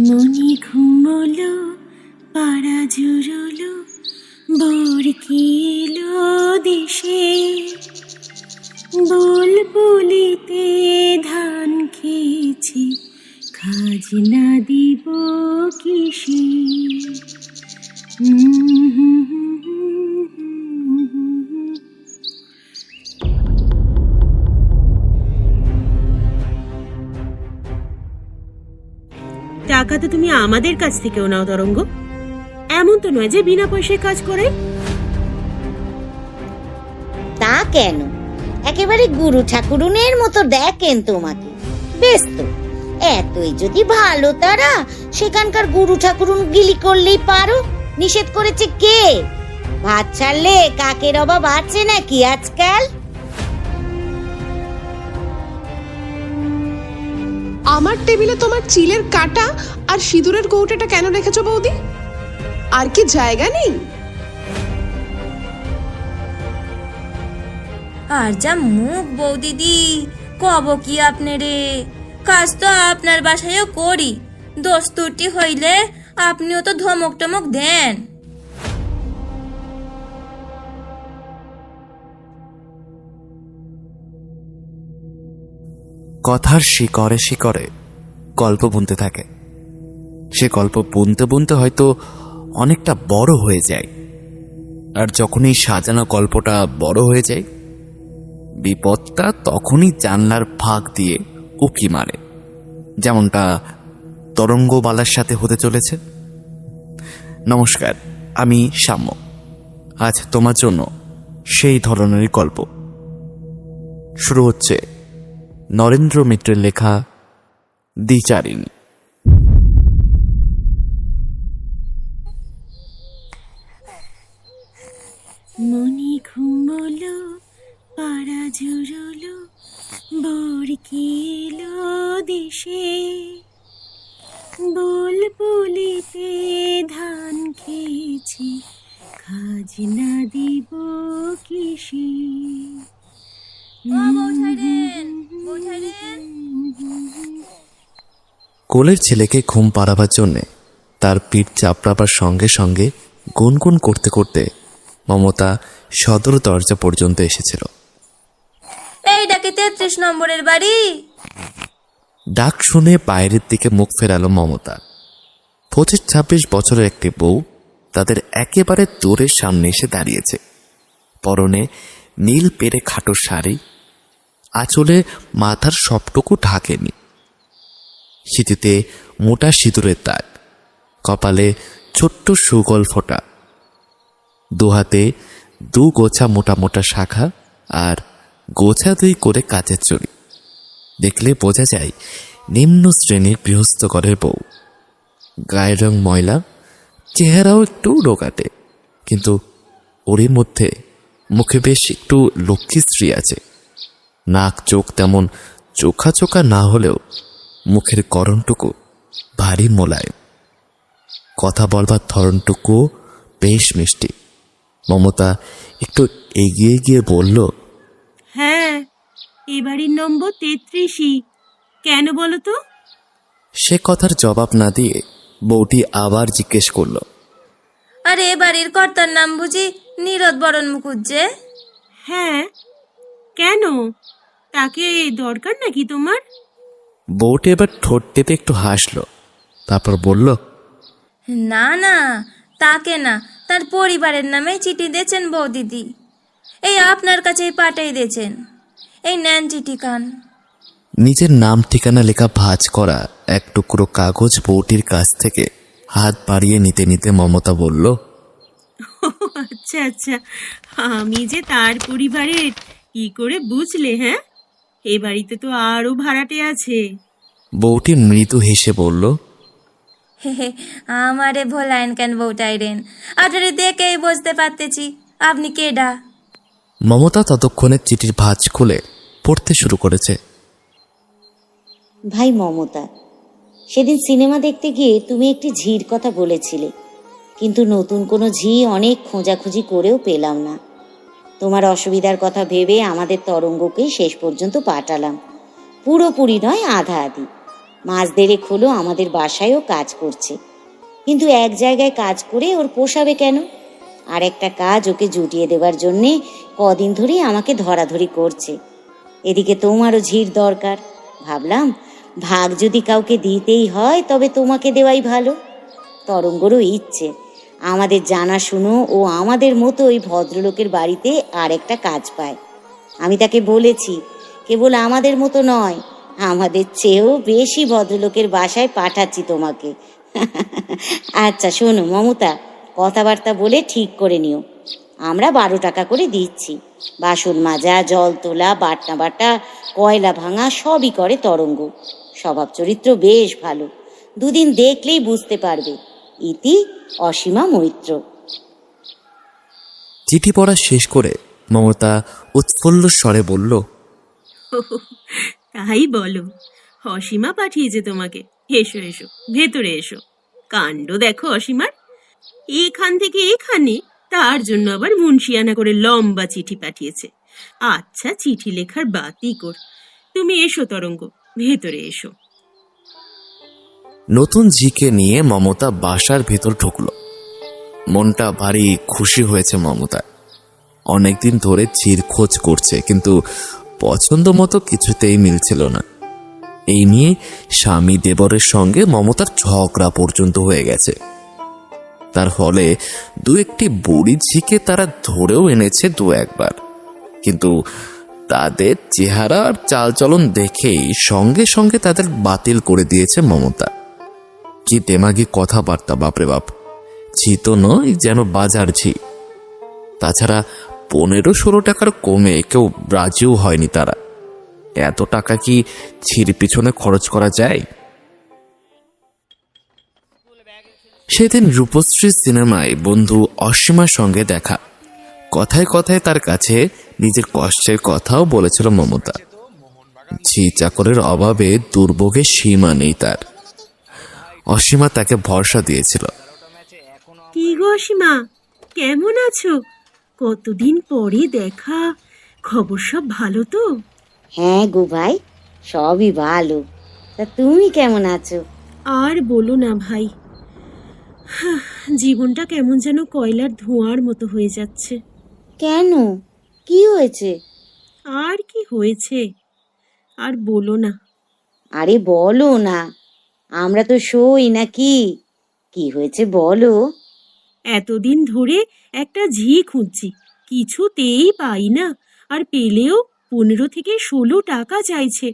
মনে ঘুমলো, পাড়া জুড়লো, বরকি এলো দেশে, বুলবুলিতে ধান খেয়েছে, খাজনা দিব কিসে। টাকা তো তুমি আমাদের কাছ থেকেও নাও তরঙ্গ, এমন তো নয় যে বিনা পয়সায় কাজ করে। তা কেন, একেবারে গুরু ঠাকুরুনের মতো দেখেন তোমাকে। বেশ তো, এতই যদি ভালো তারা, সেখানকার গুরু ঠাকুরুন গিলি করলেই পারো। নিষেধ করেছে কে? ভাত ছাড়লে কাকের অভাব আছে নাকি আজকাল? আমার টেবিলে তোমার চিলের কাটা আর সিঁদুরের কৌটোটা কেন রেখেছো বৌদি? আর কি জায়গা নেই? আর যা মুখ বৌদিদি, কব কি আপনারে? কাজ তো আপনার বাসায়ও করি, দোষ ত্রুটি হইলে আপনিও তো ধমক টমক দেন। কথার শিকড়ে শিকড়ে গল্প বুনতে থাকে। সে গল্প বুনতে বুনতে হয়তো অনেকটা বড় হয়ে যায়, আর যখনই সাজানো গল্পটা বড় হয়ে যায়, বিপদটা তখনই জানলার ফাঁক দিয়ে উকি মারে, যেমনটা তরঙ্গবালার সাথে হতে চলেছে। নমস্কার, আমি সাম্য। আজ তোমার জন্য সেই ধরনেরই গল্প শুরু হচ্ছে নরেন্দ্র মিত্রের লেখা দ্বিচারিণী। মনে ঘুমলো, পাড়া জুড়লো, বরকি এলো দেশে, বুলবুলিতে ধান খেয়েছে, খাজনা দিব কিসে। কোলের ছেলেকে ঘুম পাড়াবার জন্যে তার পিঠ চাপড়াবার সঙ্গে সঙ্গে গুনগুন করতে করতে মমতা সদর দরজা পর্যন্ত এসেছিল। এইটা কি 33 নম্বরের বাড়ি? ডাক শুনে বাইরের দিকে মুখ ফেরালো মমতা। 25-26 বছরের একটি বউ তাদের একেবারে দূরের সামনে এসে দাঁড়িয়েছে। পরনে নীল পেরে খাটো শাড়ি, আঁচলে মাথার সবটুকু ঢাকেনি, সিঁথিতে মোটা সিঁদুরের দাগ, কপালে ছোট্ট সুগল ফোঁটা, দুহাতে দু গোছা মোটা মোটা শাখা আর গোছা দুই করে কাচের চুড়ি। দেখলে বোঝা যায় নিম্ন শ্রেণীর গৃহস্থ ঘরের বউ। গায়ের রং ময়লা, চেহারাও একটু রোগাটে, কিন্তু ওরই মধ্যে মুখে বেশ একটু লক্ষ্মীশ্রী আছে। নাক চোখ তেমন চোখা চোখা না হলেও মুখের করণটুকু ভারী মোলায়েম, কথা বলবার ধরনটুকু বেশ মিষ্টি। মমতা একটু এগিয়ে গিয়ে বলল, হ্যাঁ, এ বাড়ির নম্বর 33ই। কেন বলো তো? সে কথার জবাব না দিয়ে বউটি আবার জিজ্ঞেস করল, আর এ বাড়ির কর্তার নাম বুঝি নীরদ বরণ মুখুজ্জে? হ্যাঁ, কেন? তাকে দরকার নাকি তোমার? বউটি এবার ঠোঁট টেপে একটু হাসল, তারপর বলল, না না, তাকে না, তার পরিবারের নামে চিঠি দিয়েছেন বৌদিদি। এই আপনার কাছেই পাঠাই দিয়েছেন, এই নেন চিঠি খান। নিজের নাম ঠিকানা লেখা ভাঁজ করা এক টুকরো কাগজ বউটির কাছ থেকে হাত বাড়িয়ে নিতে নিতে মমতা বলল, আচ্ছা আচ্ছা, আমি যে তার পরিবারের কি করে বুঝলে? হ্যাঁ, এ বাড়িতে তো আরো ভাড়াটে আছে। বউটি মৃদু হেসে বলল, আমারে ভোলাইন কেন বউটাইরেন, আপনারে দেখেই বুঝতে পারতেছি আপনি কেডা। মমতা ততক্ষণে চিঠির ভাঁজ খুলে পড়তে শুরু করেছে। ভাই মমতা, সেদিন সিনেমা দেখতে গিয়ে তুমি একটি ঝির কথা বলেছিলে, কিন্তু নতুন কোনো ঝি অনেক খোঁজাখুঁজি করেও পেলাম না। তোমার অসুবিধার কথা ভেবে আমাদের তরঙ্গকেই শেষ পর্যন্ত পাঠালাম। পুরোপুরি নয়, আধা আধি। মাস দেড়েক হলো আমাদের বাসায়ও কাজ করছে, কিন্তু এক জায়গায় কাজ করে ওর পোষাবে কেন? আর একটা কাজ ওকে জুটিয়ে দেওয়ার জন্যে কদিন ধরেই আমাকে ধরাধরি করছে। এদিকে তোমারও ঝির দরকার। ভাবলাম ভাগ যদি কাউকে দিতেই হয় তবে তোমাকে দেওয়াই ভালো। তরঙ্গরও ইচ্ছে আমাদের জানাশুনো ও আমাদের মতো ওই ভদ্রলোকের বাড়িতে আর একটা কাজ পায়। আমি তাকে বলেছি, কেবল আমাদের মতো নয়, আমাদের চেয়েও বেশি ভদ্রলোকের বাসায় পাঠাচ্ছি তোমাকে। আচ্ছা শোনো মমতা, কথাবার্তা বলে ঠিক করে নিও। আমরা 12 টাকা করে দিচ্ছি। বাসন মাজা, জল তোলা, বাটনা বাটা, কয়লা ভাঙা সবই করে তরঙ্গ। স্বভাব চরিত্র বেশ ভালো, দুদিন দেখলেই বুঝতে পারবে। ইতি অসীমা মৈত্র। চিঠি পড়া শেষ করে মমতা উৎফুল্ল স্বরে বলল, তাই বলো, অসীমা পাঠিয়েছে তোমাকে? এসো এসো, ভেতরে এসো। কাণ্ড দেখো অসীমার, এখান থেকে এখানে তার জন্য আবার মুন্সিয়ানা করে লম্বা চিঠি পাঠিয়েছে। আচ্ছা, চিঠি লেখার বাতিক ওর। তুমি এসো তরঙ্গ, ভেতরে এসো। নতুন ঝিকে নিয়ে মমতা বাসার ভেতর ঢুকল। মনটা ভারী খুশি হয়েছে মমতা। অনেকদিন ধরে ঝির খোঁজ করছে, কিন্তু পছন্দ মতো কিছুতেই মিলছিল না। এই নিয়ে স্বামী দেবরের সঙ্গে মমতার ঝগড়া পর্যন্ত হয়ে গেছে। তার ফলে দু একটি বুড়ি ঝিকে তারা ধরেও এনেছে দু একবার, কিন্তু তাদের চেহারা আর চালচলন দেখেই সঙ্গে সঙ্গে তাদের বাতিল করে দিয়েছে মমতা। কি দেমাগি কথাবার্তা, বাপরে বাপ! ঝি তো নয়, যেন বাজার ঝি। তাছাড়া 15-16 টাকার কমে কেউ রাজিও হয়নি তারা। এত টাকা কি ঝির পিছনে খরচ করা যায়? সেদিন রূপশ্রী সিনেমায় বন্ধু অসীমার সঙ্গে দেখা। কথায় কথায় তার কাছে নিজের কষ্টের কথাও বলেছিল মমতা। ঝি চাকরের অভাবে দুর্ভোগের সীমা নেই তার। অসীমা তাকে ভরসা দিয়েছিল। কি গো অসীমা, কেমন আছো? কতদিন পরে দেখা, খবর সব ভালো তো? হ্যাঁ গো ভাই, সবই ভালো। তা তুমি কেমন আছো? আর বলো না ভাই, জীবনটা কেমন যেন কয়লার ধোঁয়ার মতো হয়ে যাচ্ছে। কেন, কি হয়েছে? আর কি হয়েছে, আর বলো না। আরে বলো না, আমরা তো সই নাকি। কি হয়েছে বলো। এতদিন ধরে একটা ঝি খুঁজছি, কিছুতেই পাই না। আর পেলেও 15 থেকে 16 টাকা চাইছে।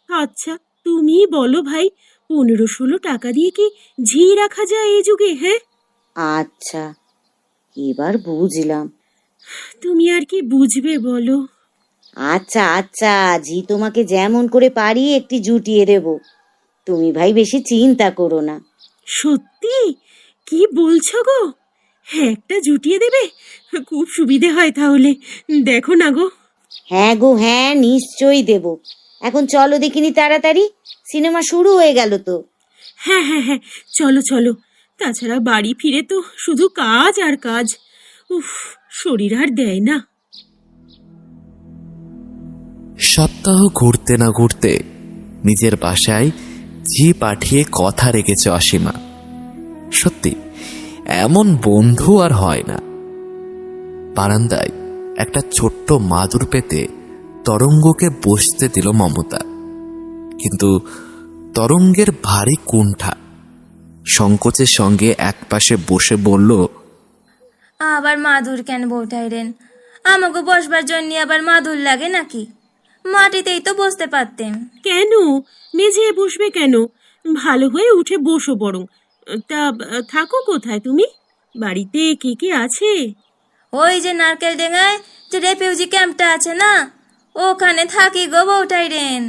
আচ্ছা তুমি বলো ভাই, 15-16 টাকা দিয়ে কি ঝি রাখা যায় এই যুগে? হ্যাঁ, আচ্ছা, এবার বুঝলাম। তুমি আর কি বুঝবে বলো। আচ্ছা আচ্ছা, জি তোমাকে যেমন করে পারি একটি জুটিয়ে দেব। তুমি ভাই বেশি চিন্তা করো না। সত্যি? কি বলছো গো? হ্যাঁ, একটা জুটিয়ে দেবে? খুব সুবিধে হয় তাহলে। দেখো না গো। হ্যাঁ গো হ্যাঁ, নিশ্চয়ই দেব। এখন চলো দেখিনি তাড়াতাড়ি, সিনেমা শুরু হয়ে গেল তো। হ্যাঁ হ্যাঁ হ্যাঁ, চলো চলো। তাছাড়া বাড়ি ফিরে তো শুধু কাজ আর কাজ। উফ, শরীর আর দেয় না। সপ্তাহ ঘুরতে না ঘুরতে নিজের বাসায় ঝি পাঠিয়ে কথা রেখেছে অসীমা। সত্যি এমন বন্ধু আর হয় না। বারান্দায় একটা ছোট্ট মাদুর পেতে তরঙ্গকে বসতে দিল মমতা, কিন্তু তরঙ্গের ভারী কুণ্ঠা। সংকোচের সঙ্গে একপাশে বসে বলল, আবার মাদুর কেন বউঠাইরেন? আমাকে বসবার জন্য আবার মাদুর লাগে নাকি? মাটিতেই তো বসতে পারতেন। কেন মেঝে বসবে কেন? ভালো হয়ে উঠে বসো বরং। তা থাকো কোথায় তুমি? বাড়িতে কে কে আছে? ওই যে নারকেল ডেঙ্গায় যে রেফিউজি ক্যাম্পটা আছে না, ওখানে থাকি গো বউঠাইরেন।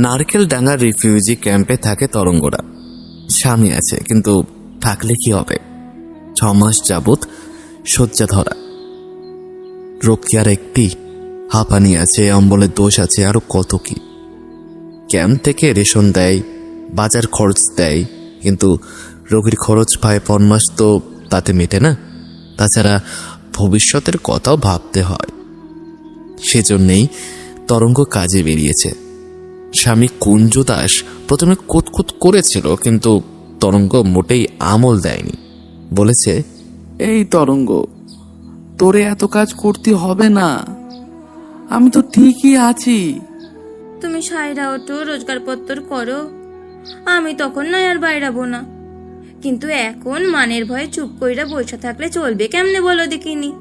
নারকেল ডাঙ্গার রিফিউজি ক্যাম্পে থাকে তরঙ্গরা। স্বামী আছে, কিন্তু থাকলে কি হবে? 6 মাস যাবৎ শয্যা ধরা। রোগ কি আর একটি? হাঁপানি আছে, অম্বলের দোষ আছে, আরো কত কি। ক্যাম্প থেকে রেশন দেয়, বাজার খরচ দেয়, কিন্তু রোগীর খরচ পায় 5 মাস, তো তাতে মেটে না। তাছাড়া ভবিষ্যতের কথাও ভাবতে হয়। সেজন্যেই তরঙ্গ কাজে বেরিয়েছে। স্বামী কুঞ্জ দাস প্রথমে কুতকুত করেছিল, কিন্তু তরঙ্গ মোটেই আমল দেয়নি। বলেছে, এই তরঙ্গ, তোরে এত কাজ করতে হবে না, আমি তো ঠিকই আছি। তুমি সাইরা ওঠো, রোজগারপত্র করো, আমি তখন নয় আর বাইরাবো না। কিন্তু এখন মানের ভয়ে চুপ কইরা বসে থাকলে চলবে কেমনে বলো দেখিনি?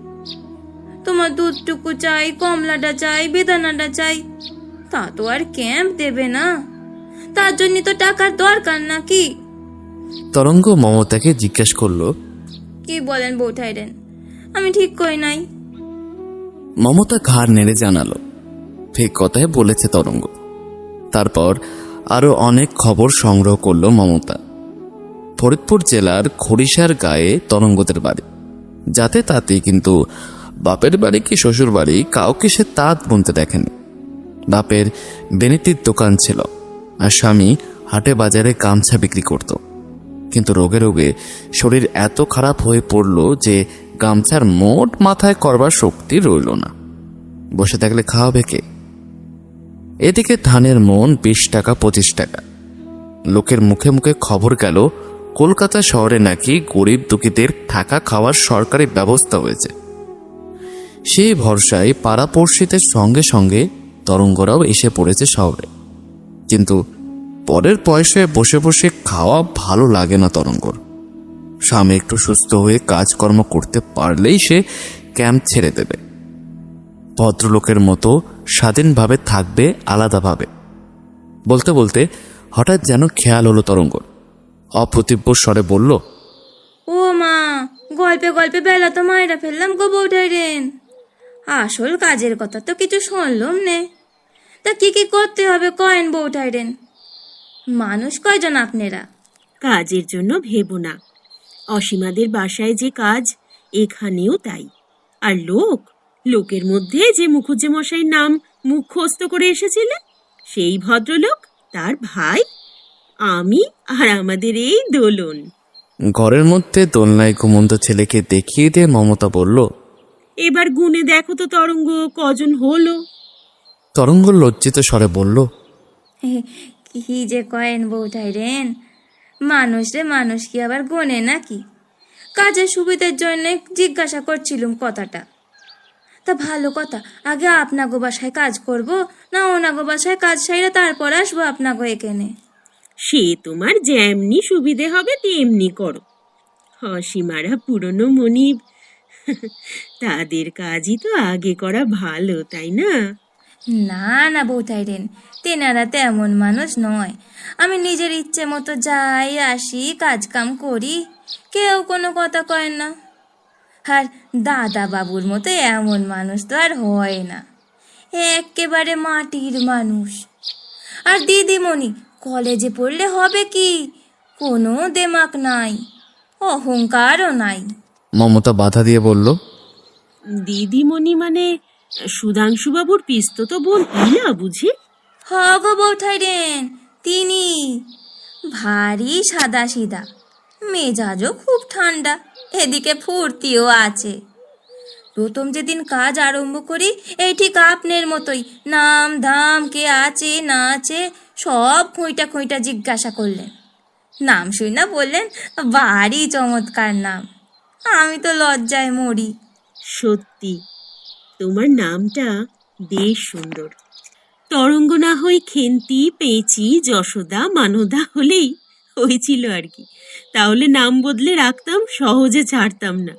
তোমার দুধটুকু চাই, কমলাটা চাই, বেদানাটা চাই, তা তো আর ক্যাম্প দেবে না। তার জন্য তো টাকার দরকার নাকি? তরঙ্গ মমতাকে জিজ্ঞেস করলো, কি বলেন বৌঠাইরেন, আমি ঠিক কই নাই? মমতা ঘাড় নেড়ে জানালো, ঠিক কথাই বলেছে তরঙ্গ। তারপর আরো অনেক খবর সংগ্রহ করলো মমতা। ফরিদপুর জেলার খড়িশার গায়ে তরঙ্গদের বাড়ি, যাতে তাতে, কিন্তু বাপের বাড়ি কি শ্বশুর বাড়ি কাউকে সে তাঁত বুনতে দেখেনি। বাপের বেনিতির দোকান ছিল, আর স্বামী হাটে বাজারে গামছা বিক্রি করত। কিন্তু রোগে রোগে শরীর এত খারাপ হয়ে পড়ল যে গামছার মোট মাথায় করবার শক্তি রইল না। বসে থাকলে খাওয়াবে কে? এদিকে ধানের মন 20 টাকা 25 টাকা। লোকের মুখে মুখে খবর গেল কলকাতা শহরে নাকি গরিব দুঃখীদের থাকা খাওয়ার সরকারি ব্যবস্থা হয়েছে। সেই ভরসায় পাড়াপড়শিদের সঙ্গে সঙ্গে তরঙ্গরাও এসে পড়েছে শহরে। কিন্তু পরের পয়সায় বসে বসে খাওয়া ভালো লাগে না তরঙ্গর। স্বামী একটু সুস্থ হয়ে কাজকর্ম করতে পারলেই সে ক্যাম্প ছেড়ে দেবে, ভদ্রলোকের মতো স্বাধীনভাবে থাকবে আলাদাভাবে। বলতে বলতে হঠাৎ যেন খেয়াল হলো তরঙ্গর। অপ্রতিভ স্বরে বলল, ও মা, গল্পে গল্পে বেলা তো মায়েরা ফেললাম গো বৌঠাইরেন। আসল কাজের কথা তো কিছু শুনলাম নে। তা কি কি করতে হবে কয়েন বৌঠাইরেন? মানুষ কয়জন আপনারা? কাজের জন্য ভেবো না, অসীমাদের বাসায় যে কাজ এখানেও তাই। আর লোকের মধ্যে যে মুখুজ্জে মশাইয়ের নাম মুখস্থ করে এসেছিলেন, সেই ভদ্রলোক, তার ভাই, আমি আর আমাদের এই দোলন। ঘরের মধ্যে দোলনায় ঘুমন্ত ছেলেকে দেখিয়ে দিয়ে মমতা বলল, এবার গুনে দেখো তো তরঙ্গ, কজন হলো? তরঙ্গ লজ্জিত স্বরে বলল, কি যে কয়েন বৌঠাইরেন, মানুষ রে মানুষ কি আবার গোনে নাকি? কাজের সুবিধার জন্য জিজ্ঞাসা করছিলুম কথাটা। তা ভালো কথা, আগে আপনাগো বাসায় কাজ করব না ওনাগো বাসায় কাজ সাইরা তারপর আসবো আপনাগো এখানে? সে তোমার যেমনি সুবিধে হবে তেমনি করো। অসীমারা পুরনো মনিব, তাদের কাজই তো আগে করা ভালো, তাই না? না না বৌঠাইরেন, তেনারা তেমন মানুষ নয়। আমি নিজের ইচ্ছে মতো যাই আসি, কাজ কাম করি, কেউ কোনো কথা কয় না। আর দাদা বাবুর মতো এমন মানুষ তো আর হয় না, একেবারে মাটির মানুষ। আর দিদিমণি কলেজে পড়লে হবে কি, কোনো দেমাক নাই, অহংকারও নাই। মমতা বাধা দিয়ে বলল, দিদিমণি মানে সুধাংশুবাবুর পিস্তত বোন ইলা বুঝি? হ গো বৌঠাইরেন, তিনি ভারী সাদা সিধা, মেজাজও খুব ঠান্ডা, এদিকে ফুর্তিও আছে। প্রথম যেদিন কাজ আরম্ভ করি, এই ঠিক আপনার মতোই নাম ধাম, কে আছে না আছে সব খুঁইটা খুঁইটা জিজ্ঞাসা করলেন। নাম শুই না বললেন, ভারী চমৎকার নাম। আমি তো লজ্জায় মরি। সত্যি তোমার নামটা বেশ সুন্দর। তরঙ্গ না হই খেন্তি, পেঁচি, যশোদা, মানদা হলেই হয়েছিল আর কি। তাহলে নাম বদলে রাখতাম, সহজে ছাড়তাম না।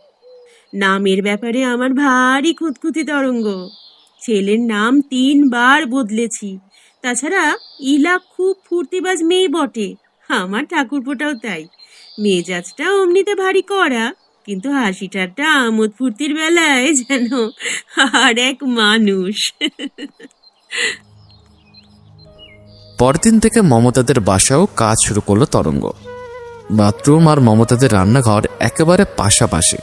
নামের ব্যাপারে আমার ভারী খুঁতখুঁতি তরঙ্গ। ছেলের নাম 3 বার বদলেছি। তাছাড়া ইলা খুব ফুর্তিবাজ মেয়ে বটে, আমার ঠাকুরপোটাও তাই। মেজাজটা অমনিতে ভারী কড়া, কিন্তু হাসি ঠাট্টা আমোদ ফুর্তির বেলায় যেন আর এক মানুষ। পরদিন থেকে মমতাদের বাসাও কাজ শুরু করলো তরঙ্গ। বাথরুম আর মমতাদের রান্নাঘর একেবারে পাশাপাশি,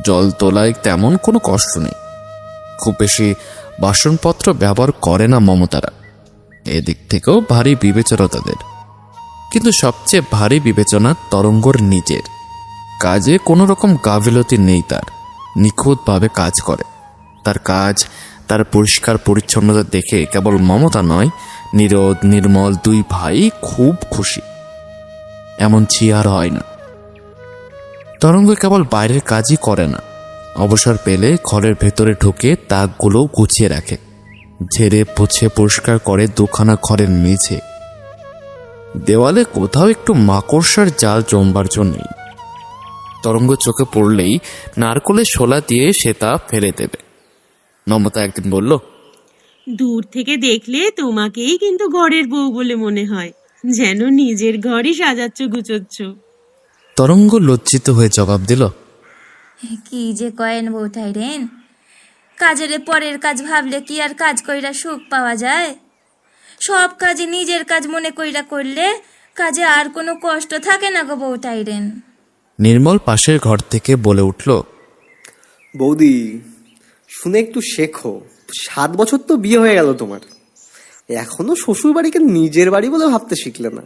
জল তোলায় তেমন কোনো কষ্ট নেই। খুব বেশি বাসনপত্র ব্যবহার করে না মমতারা, এদিক থেকেও ভারী বিবেচনা তাদের। কিন্তু সবচেয়ে ভারী বিবেচনা তরঙ্গর নিজের। কাজে কোনো রকম গাফিলতি নেই তার, নিখুঁতভাবে কাজ করে। তার কাজ তার পরিষ্কার পরিচ্ছন্নতা দেখে কেবল মমতা নয়, নীরদ নির্মল দুই ভাই খুব খুশি। এমন আর হয় না। তরঙ্গ কেবল বাইরের কাজই করে না, অবসর পেলে ঘরের ভেতরে ঢুকে তাকগুলো গুছিয়ে রাখে, ঝেড়ে পুছে পরিষ্কার করে দুখানা ঘরের মেঝে। দেওয়ালে কোথাও একটু মাকড়সার জাল জমবার জন্যই। তরঙ্গ চোখে পড়লেই নারকলের শোলা দিয়ে সে তা ফেলে দেবে। মমতা একদিন বলল, দূর থেকে দেখলে তোমাকেই কিন্তু ঘরের বউ বলে মনে হয়, যেন নিজের ঘরই সাজাচ্ছ গুছোচ্ছ। তরঙ্গ লজ্জিত হয়ে জবাব দিল, কি যে কয়েন বৌঠাইরেন, কাজের পরের কাজ ভাবলে কি আর কাজ কইরা সুখ পাওয়া যায়? সব কাজে নিজের কাজ মনে কইরা করলে কাজে আর কোনো কষ্ট থাকে না গো বৌঠাইরেন। নির্মল পাশের ঘর থেকে বলে উঠল, বৌদি, শুনে একটু শেখো। 7 বছর তো বিয়ে হয়ে গেল তোমার, এখনো শ্বশুর বাড়িকে নিজের বাড়ি বলে ভাবতে শিখলে না।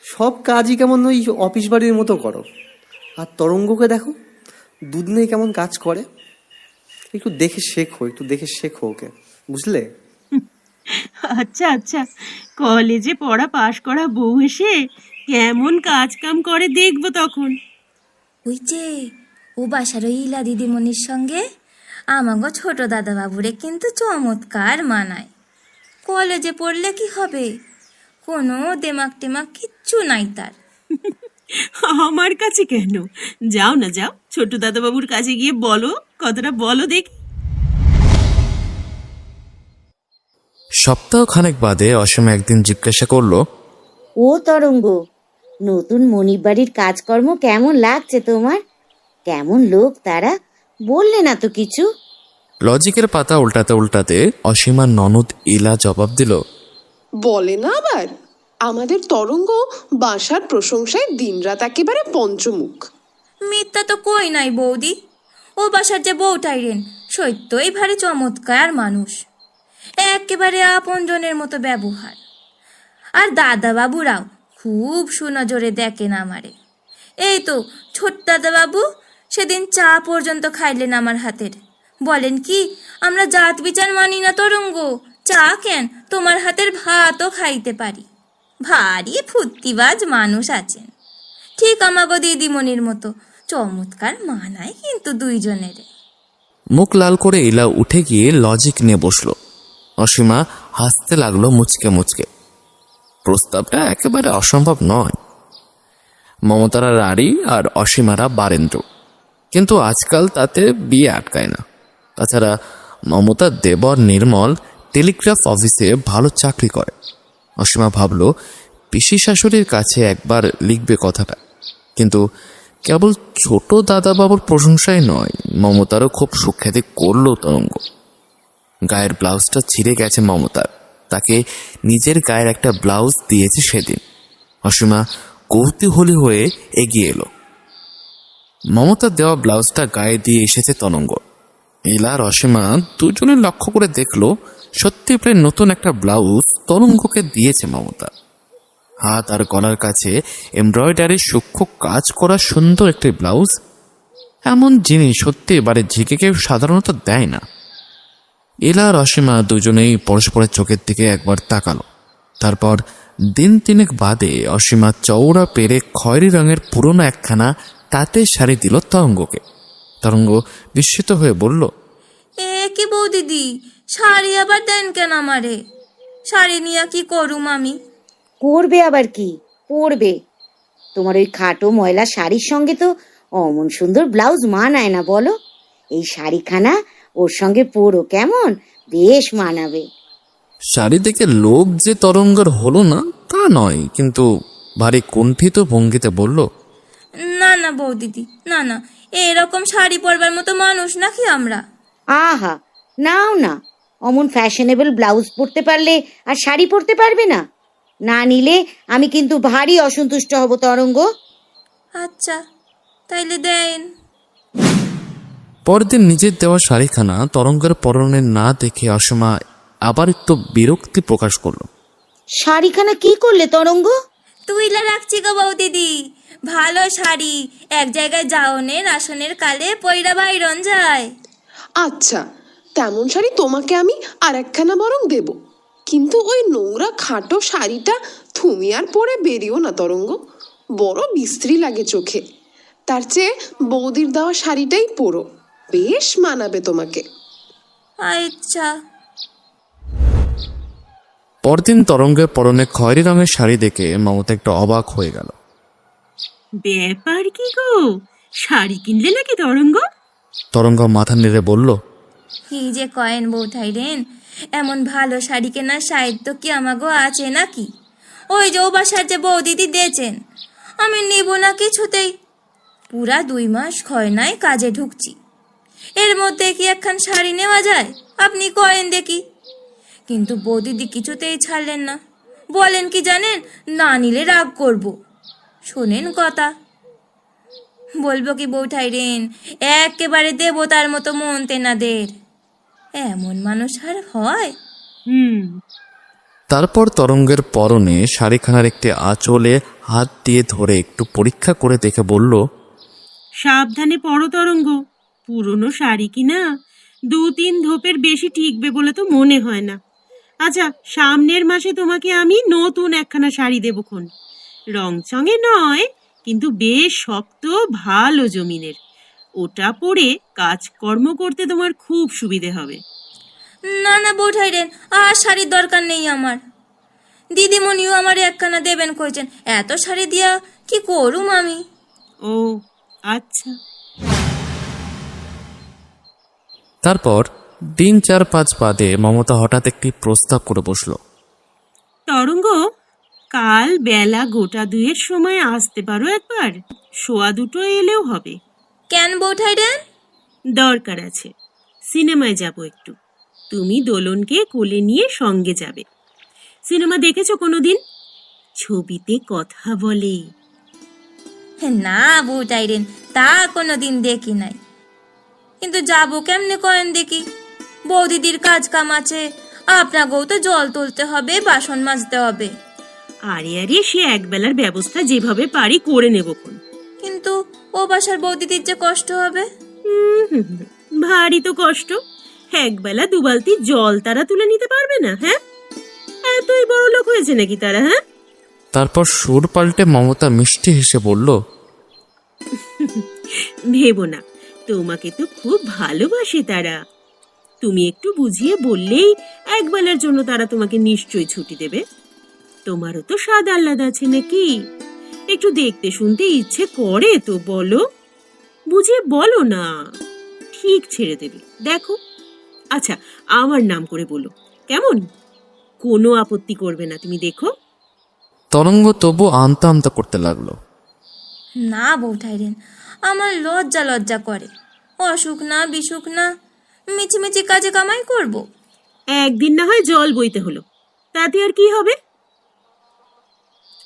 সব কাজই কেমন ওই অফিস বাড়ির মতো করো। আর তরঙ্গকে দেখো, দুদিনে কেমন কাজ করে। একটু দেখে শেখো, একটু দেখে শেখো ওকে, বুঝলে? আচ্ছা আচ্ছা, কলেজে পড়া পাশ করা বউ এসে কেমন কাজ কাম করে দেখবো তখন। ওই যে ও বাসার ওই ইলা দিদিমণির সঙ্গে আমাগো ছোট দাদা বাবুরে কিন্তু চমৎকার মানায়। কলেজে পড়লে কি হবে, কোনো দেমাক টেমাক কিচ্ছু নাই তার। আমার কাছে কেন? যাও না, যাও ছোট দাদাবাবুর কাছে গিয়ে বলো, কথাটা বলো দেখি। সপ্তাহখানেক বাদে অসীম একদিন জিজ্ঞাসা করলো, ও তরঙ্গ, নতুন মনির বাড়ির কাজকর্ম কেমন লাগছে তোমার? কেমন লোক তারা? বললে না তো কিছু। লজিকের পাতা উল্টাতে উল্টাতে অসীমার ননদ ইলা জবাব দিল, বলে না আবার, আমাদের তরঙ্গ বাসার প্রশংসায় দিনরাত একেবারে পঞ্চমুখ। মিথ্যা তো কই নাই বৌদি, ও বাসার যে বউটাইরেন সত্যই ভারী চমৎকার মানুষ, একেবারে আপনজনের মতো ব্যবহার। আর দাদা বাবুরাও খুব সুনজরে দেখেন আমারে। এই তো ছোট দাদা বাবু সেদিন চা পর্যন্ত খাইলেন আমার হাতের। বলেন কি, আমরা জাত বিচার মানি না তরঙ্গ, চা কেন তোমার হাতের ভাতও খাইতে পারি। ভারী ফুর্তিবাজ মানুষ আছেন, ঠিক আমাগো দিদিমণির মতো চমৎকার মানায় কিন্তু দুইজনের। মুখ লাল করে ইলা উঠে গিয়ে লজিক নিয়ে বসলো। অসীমা হাসতে লাগলো মুচকে মুচকে। প্রস্তাবটা একেবারে অসম্ভব নয়। মমতারা রাড়ি আর অসীমারা বারেন্দ্র, কিন্তু আজকাল তাতে বিয়ে আটকায় না। তাছাড়া মমতার দেবর নির্মল টেলিগ্রাফ অফিসে ভালো চাকরি করে। অসীমা ভাবল পিসি শাশুড়ির কাছে একবার লিখবে কথাটা, কিন্তু কেবল ছোট দাদাবাবুর প্রশংসাই নয়, মমতারও খুব সুখ্যাতি করল তরঙ্গ। গায়ের ব্লাউজটা ছিঁড়ে গেছে মমতার, তাকে নিজের গায়ের একটা ব্লাউজ দিয়েছে সেদিন। অসীমা কৌতূহলী হয়ে এগিয়ে এলো। মমতার দেওয়া ব্লাউজটা গায়ে দিয়ে এসেছে তরঙ্গ। ইলা আর অসীমা দুজনে লক্ষ্য করে দেখলো সত্যি প্রায় নতুন একটা ব্লাউজ তরঙ্গকে দিয়েছে মমতা। হাত আর গলার কাছে এমব্রয়ডারির সূক্ষ্ম কাজ করা সুন্দর একটি ব্লাউজ। এমন জিনিস সত্যি এবারে ঝিকে কেউ সাধারণত দেয় না। ইলা আর অসীমা দুজনেই পরস্পরের চোখের দিকে একবার তাকালো। তারপর দিন তিনেক বাদে অসীমা চওড়া পেরে খয়েরি রঙের পুরনো একখানা তাঁতের শাড়ি দিল তরঙ্গকে। তরঙ্গ বিস্মিত হয়ে বলল, এ কি বৌ দিদি, শাড়ি আবার দেন কেন আমারে? শাড়ি নিয়ে কি করুম আমি? করবে আবার কি, পরবে। তোমার ওই খাটো ময়লা শাড়ির সঙ্গে তো অমন সুন্দর ব্লাউজ মানায় না বলো। এই শাড়িখানা ওর সঙ্গে পরো, কেমন বেশ মানাবে। শাড়ি দেখে লোভ যে তরঙ্গের হলো না তা নয়, কিন্তু ভারী কুণ্ঠিত ভঙ্গিতে বলল, না না বৌ দিদি, না না, এরকম শাড়ি পরবার মতো মানুষ নাকি আমরা? আহা, নাও না, অমন ফ্যাশনেবল ব্লাউজ পরতে পারলে আর শাড়ি পরতে পারবে না? না নিলে আমি কিন্তু ভারী অসন্তুষ্ট হব তরঙ্গ। আচ্ছা তাইলে দেন। পরদিন নিজের দেওয়া শাড়িখানা তরঙ্গের পরনে না দেখে অসীমা আবার একটু বিরক্তি প্রকাশ করলো। শাড়িখানা কি করলে তরঙ্গ? তুইলা রাখছি গো বৌ দিদি, ভালো শাড়ি এক জায়গায় যাওনের আসনের কালে পয়রা বাইরন যায়। আচ্ছা, তেমন শাড়ি তোমাকে আমি আর একখানা বরং দেব, কিন্তু ওই নোংরা খাটো শাড়িটা তুমি আর পরে বেরিও না তরঙ্গ, বড় বিশ্রী লাগে চোখে। তার চেয়ে বৌদির দেওয়া শাড়িটাই পরো, বেশ মানাবে তোমাকে। আচ্ছা। পরদিন তরঙ্গের পরনে খয়েরি রঙের শাড়ি দেখে মমতা একটু অবাক হয়ে গেল। ব্যাপার কি গো, শাড়ি কিনলে নাকি তরঙ্গ? তরঙ্গ মাথা নেড়ে বলল, কি যে কয়েন বৌঠাইরেন, এমন ভালো শাড়ি কেনার সাহিত্য কি আমাগো আছে নাকি? ওই যে ও বাসার যে বৌদিদি দিয়েছেন, আমি নেব না কিছুতেই। পুরা 2 মাস খয়নায় কাজে ঢুকছি, এর মধ্যে কি একখান শাড়ি নেওয়া যায়? আপনি কয়েন দেখি। কিন্তু বৌদিদি কিছুতেই ছাড়লেন না, বলেন কি জানেন, না নিলে রাগ করব। শোনেন কথা, বলবো কি বৌঠাইরেন, একেবারে দেবতার মতো মন তেনাদের। এমন মানুষ আর হয়? তারপর তরঙ্গের পরনে শাড়িখানার একটি আঁচলে হাত দিয়ে ধরে একটু পরীক্ষা করে দেখে বলল, সাবধানে পরো তরঙ্গ, পুরনো শাড়ি কিনা 2-3 ধোপের বেশি টিকবে বলে তো মনে হয় না। আচ্ছা, সামনের মাসে তোমাকে আমি নতুন একখানা শাড়ি দেবক্ষণ, রংচঙে নয়, কিন্তু বেশ শক্ত ভালো জমিনের। ওটা পরে কাজকর্ম করতে তোমার খুব সুবিধে হবে। না না বৌঠাইরেন, আর শাড়ির দরকার নেই আমার। দিদিমণিও আমার একখানা দেবেন কইছেন, এত শাড়ি দিয়া কি করুম আমি? ও আচ্ছা। তারপর দিন 4-5 বাদে মমতা হঠাৎ একটি প্রস্তাব করে বসল। তরঙ্গ, কাল বেলা 1:15 সময় আসতে পারো একবার? 1:15 এলেও হবে। কেন বৌঠাইরেন? দরকার আছে, সিনেমায় যাব একটু। তুমি দোলনকে কোলে নিয়ে সঙ্গে যাবে। সিনেমা দেখেছো কোনোদিন? ছবিতে কথা বলে। না বৌঠাইরেন, তা কোনোদিন দেখি নাই। কিন্তু যাবো কেমনে কয়েন দেখি? বৌদিদির কাজ কাম আছে, আপনাকেও তো জল তুলতে হবে, বাসন মাজতে হবে। আরে আরে, সে একবেলার ব্যবস্থা যেভাবে পারি করে নেবক্ষণ। কিন্তু ও বাসার বৌদিদির যে কষ্ট হবে। ভারী তো কষ্ট, একবেলা 2 বালতি জল তারা তুলে নিতে পারবে না? হ্যাঁ, এতই বড় লোক হয়েছে নাকি তারা? হ্যাঁ। তারপর সুর পাল্টে মমতা মিষ্টি হেসে বলল, ভেবো না, তোমাকে তো খুব ভালোবাসে তারা। তুমি একটু বুঝিয়ে বললেই একবেলার জন্য তারা তোমাকে নিশ্চয়ই ছুটি দেবে। তোমারও তো স্বাদ আহ্লাদ আছে নাকি? একটু দেখতে শুনতে ইচ্ছে করে তো, বলো, বুঝিয়ে বলো না, ঠিক ছেড়ে দেবে, দেখো। আচ্ছা, আমার নাম করে বলো, কেমন? কোনো আপত্তি করবে না, তুমি দেখো। তরঙ্গ তবু আমতা আমতা করতে লাগলো। না বৌঠাইরেন, আমার লজ্জা লজ্জা করে। অসুখ না বিসুখ না, মিছিমিছি কাজে কামাই করব। একদিন না হয় জল বইতে হলো, তাতে আর কি হবে?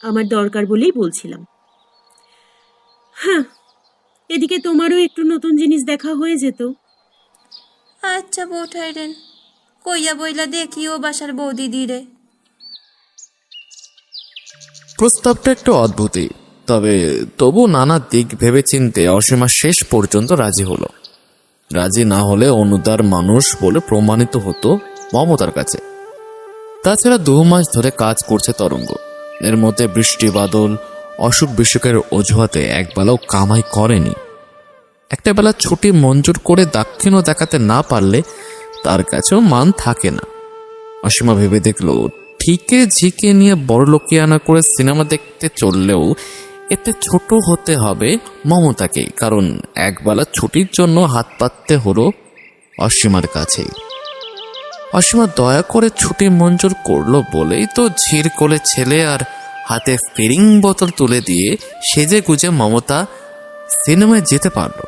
আমার দরকার বলেই বলছিলাম। হ্যাঁ, এদিকে তোমারও একটু নতুন জিনিস দেখা হয়ে যেত। আচ্ছা বৌঠাইরেন, কইয়া বইলা দেখিও বাসার বৌদিদি রে। প্রস্তাবটা একটু অদ্ভুতই, তবে তবু নানা দিক ভেবেচিন্তে অসীমা শেষ পর্যন্ত রাজি হলো। রাজি না হলে অনুদার মানুষ বলে প্রমাণিত হতো মমতার কাছে। তাছাড়া 2 মাস ধরে কাজ করছে তরঙ্গ, এর মধ্যে বৃষ্টি বাদল অসুখ বিসুখের অজুহাতে একবেলাও কামাই করেনি। একটা বেলা ছুটি মঞ্জুর করে দাক্ষিণ্য দেখাতে না পারলে তার কাছেও মান থাকে না। অসীমা ভেবে দেখলো, ঠিকে ঝিকে নিয়ে বড়লোকিয়ানা করে সিনেমা দেখতে চললেও এতে ছোট হতে হবে মমতাকে, কারণ একবেলা ছুটির জন্য হাত পাততে হলো অসীমার কাছেই। অসীমা দয়া করে ছুটি মঞ্জুর করলো বলেই তো ঝির কোলে ছেলে আর হাতে ফিরিং বোতল তুলে দিয়ে সেজে গুজে মমতা সিনেমায় যেতে পারলো।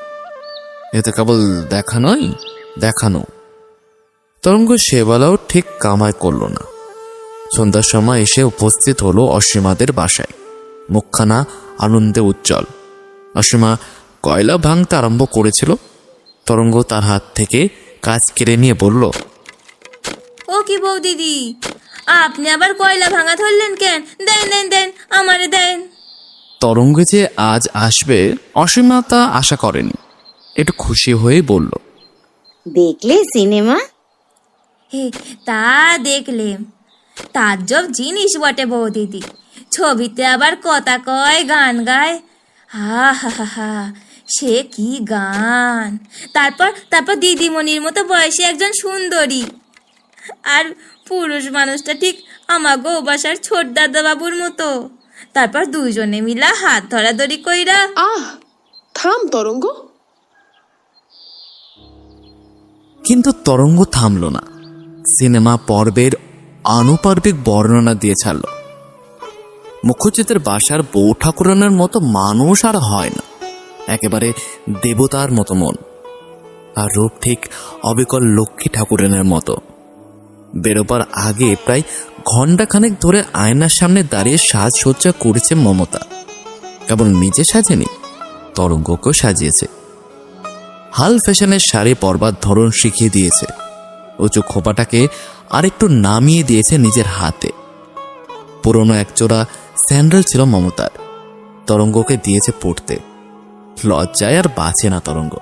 এতে কেবল দেখা নয়, দেখানো। তরঙ্গ সেবেলাও ঠিক কামাই করলো না। সন্ধ্যার সময় এসে উপস্থিত হলো অসীমাদের বাসায়, মুখখানা আনন্দে উজ্জ্বল। অসীমা কয়লা ভাঙতে আরম্ভ করেছিল। তরঙ্গ তার হাত থেকে কাজ কেড়ে নিয়ে বলল, ও কি বৌদিদি, আপনি আবার কয়লা ভাঙা ধরলেন কেন? দেন দেন দেন, আমারে দেন। তরঙ্গ যে আজ আসবে অসীমা তা আশা করেনি, একটু খুশি হয়েই বলল, দেখলে সিনেমা? হে তা দেখলেম, তাজ্জব জিনিস বটে বৌদিদি। ছবিতে আবার কথা কয়, গান গায়। হা হা হা হা, সে কি গান! তারপর তারপর দিদিমণির মতো বয়সী একজন সুন্দরী, আর পুরুষ মানুষটা ঠিক আমাগো বাসার ছোট দাদা বাবুর মতো। তারপর দুইজনে মিলা হাত ধরাধরি কইরা। আহ, থাম তরঙ্গ। কিন্তু তরঙ্গ থামল না। সিনেমা পর্বের আনুপার্বিক বর্ণনা দিয়ে ছাড়ল। মুখুজ্জেদের বাসার বউ ঠাকুরানের মতো মানুষ আর হয় না, একেবারে দেবতার মতো মন, আর রূপ ঠিক অবিকল লক্ষ্মী ঠাকুরানের মতো। বেরোবার আগে প্রায় ঘণ্টাখানেক ধরে আয়নার সামনে দাঁড়িয়ে সাজসজ্জা করেছে মমতা। কেবল নিজে সাজেনি, তরঙ্গকেও সাজিয়েছে। হাল ফ্যাশনের শাড়ি পরবার ধরন শিখিয়ে দিয়েছে। উঁচু খোপাটাকে আরেকটু নামিয়ে দিয়েছে নিজের হাতে। পুরনো একজোড়া স্যান্ডেল ছিল মমতার, তরঙ্গকে দিয়েছে পড়তে। লজ্জায় আর বাঁচে না তরঙ্গ।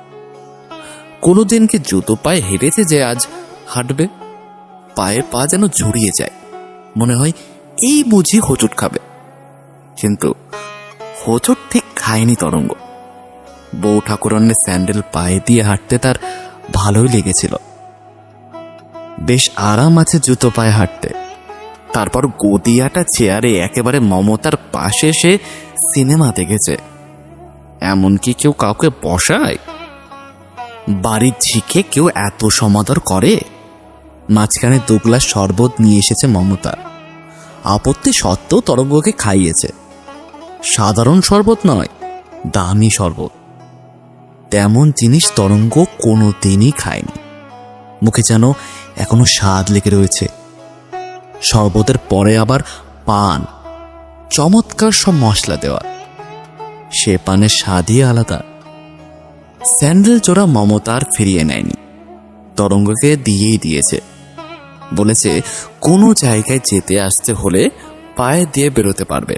কোনোদিন কি জুতো পায়ে হেঁটেছে যে আজ হাঁটবে? পায়ের পা যেন জড়িয়ে যায়, মনে হয় এই বুঝি হোঁচট খাবে। কিন্তু হোঁচট ঠিক খায়নি তরঙ্গ। বউ ঠাকুরানের স্যান্ডেল পায়ে দিয়ে হাঁটতে তার ভালোই লেগেছিল। বেশ আরাম আছে জুতো পায়ে হাঁটতে। তারপর গদিয়াটা চেয়ারে একেবারে মমতার পাশে এসে সিনেমা দেখেছে। এমনকি কেউ কাউকে বসায়? বাড়ির ঝিকে কেউ এত সমাদর করে? মাঝখানে 2 গ্লাস শরবত নিয়ে এসেছে মমতা। আপত্তি সত্ত্বেও তরঙ্গকে খাইয়েছে। সাধারণ শরবত নয়, দামি শরবত। তেমন জিনিস তরঙ্গ কোনোদিনই খায়নি। মুখে যেন এখনো স্বাদ লেগে রয়েছে। শরবতের পরে আবার পান, চমৎকার সব মশলা দেওয়া। সে পানের স্বাদই আলাদা। স্যান্ডেল জোড়া মমতা আর ফিরিয়ে নেয়নি, তরঙ্গকে দিয়েই দিয়েছে। বলেছে কোনো জায়গায় যেতে আসতে হলে পায়ে দিয়ে বেরোতে পারবে।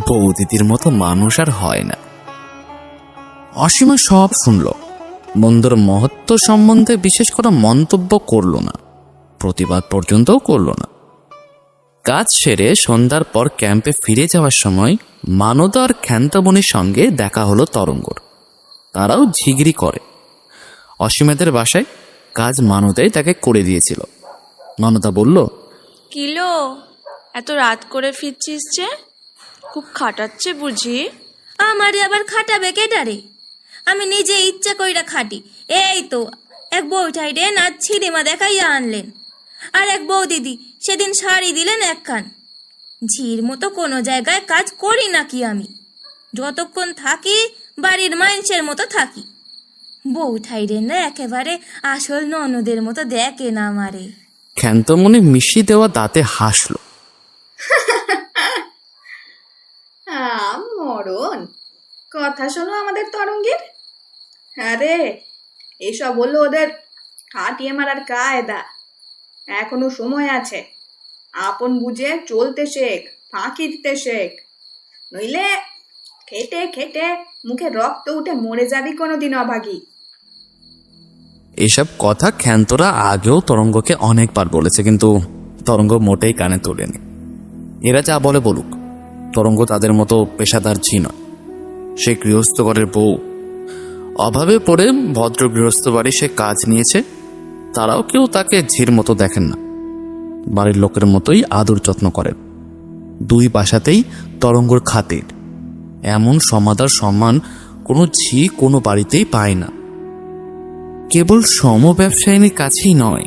বৌদিদির মতো মানুষ আর হয় না। অসীমা সব শুনল। মন্দর মহত্ব সম্বন্ধে বিশেষ কোনো মন্তব্য করল না, প্রতিবাদ পর্যন্তও করল না। কাজ সেরে সন্ধ্যার পর ক্যাম্পে ফিরে যাওয়ার সময় মানদা আর খ্যান্তামণির সঙ্গে দেখা হলো তরঙ্গর। তারাও ঝিগড়ি করে। অসীমাদের বাসায় কাজ মানদাই তাকে করে দিয়েছিল। মানদা বলল, কিলো, এত রাত করে ফিরছিস যে? খুব খাটাচ্ছে বুঝি? আমারে আবার খাটাবে কেডারে? আমি নিজে ইচ্ছা কইরা খাটি। এই তো এক বউঠাই রে না সিনেমা দেখাইয়া আনলেন, আর এক বউ দিদি সেদিন শাড়ি দিলেন একখান। ঝির মতো কোনো জায়গায় কাজ করি নাকি আমি? যতক্ষণ থাকি বাড়ির মানুষের মতো থাকি। বউঠাই রে না একেবারে আসল ননদের মতো দেখে না আমারে। খ্যান্তমণি মিশি দেওয়া দাঁতে হাসল। মরণ কথা শোনো আমাদের তরঙ্গের। আরে এসব হলো ওদের কাটিয়ে মারার কায়দা। এখনো সময় আছে। আপন বুঝে চলতে শেখ, ফাঁকি দিতে শেখ, নইলে খেটে খেটে মুখে রক্ত উঠে মরে যাবি কোনোদিন অভাগী। এসব কথা খ্যান্তরা আগেও তরঙ্গকে অনেকবার বলেছে, কিন্তু তরঙ্গ মোটেই কানে তোলেনি। এরা যা বলে বলুক, তরঙ্গ তাদের মতো পেশাদার ঝি নয়। সে গৃহস্থ ঘরের বউ। অভাবে পড়ে ভদ্র গৃহস্থ বাড়ি সে কাজ নিয়েছে। তারাও কেউ তাকে ঝির মতো দেখেন না, বাড়ির লোকের মতোই আদর যত্ন করেন। 2 বাসাতেই তরঙ্গর খাতির। এমন সমাদর সম্মান কোনো ঝি কোনো বাড়িতেই পায় না। কেবল সম ব্যবসায়ীর কাছেই নয়,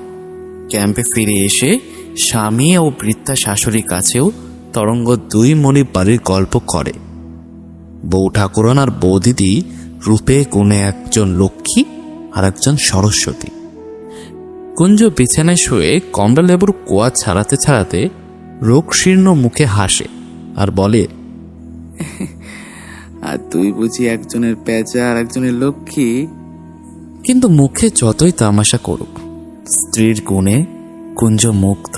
ক্যাম্পে ফিরে এসে স্বামী ও বৃদ্ধা শাশুড়ির কাছেও তরঙ্গ 2 মণি বাড়ির গল্প করে। বউ ঠাকুরান আর বৌদিদি রূপে গুণে একজন লক্ষ্মী আর একজন সরস্বতী। কুঞ্জ বিছানায় শুয়ে কমলা লেবুর কোয়া ছাড়াতে ছাড়াতে রোগশীর্ণ মুখে হাসে আর বলে, আর তুই বুঝি একজনের পেঁচা আর একজনের লক্ষ্মী? কিন্তু মুখে যতই তামাশা করুক, স্ত্রীর গুণে কুঞ্জ মুগ্ধ।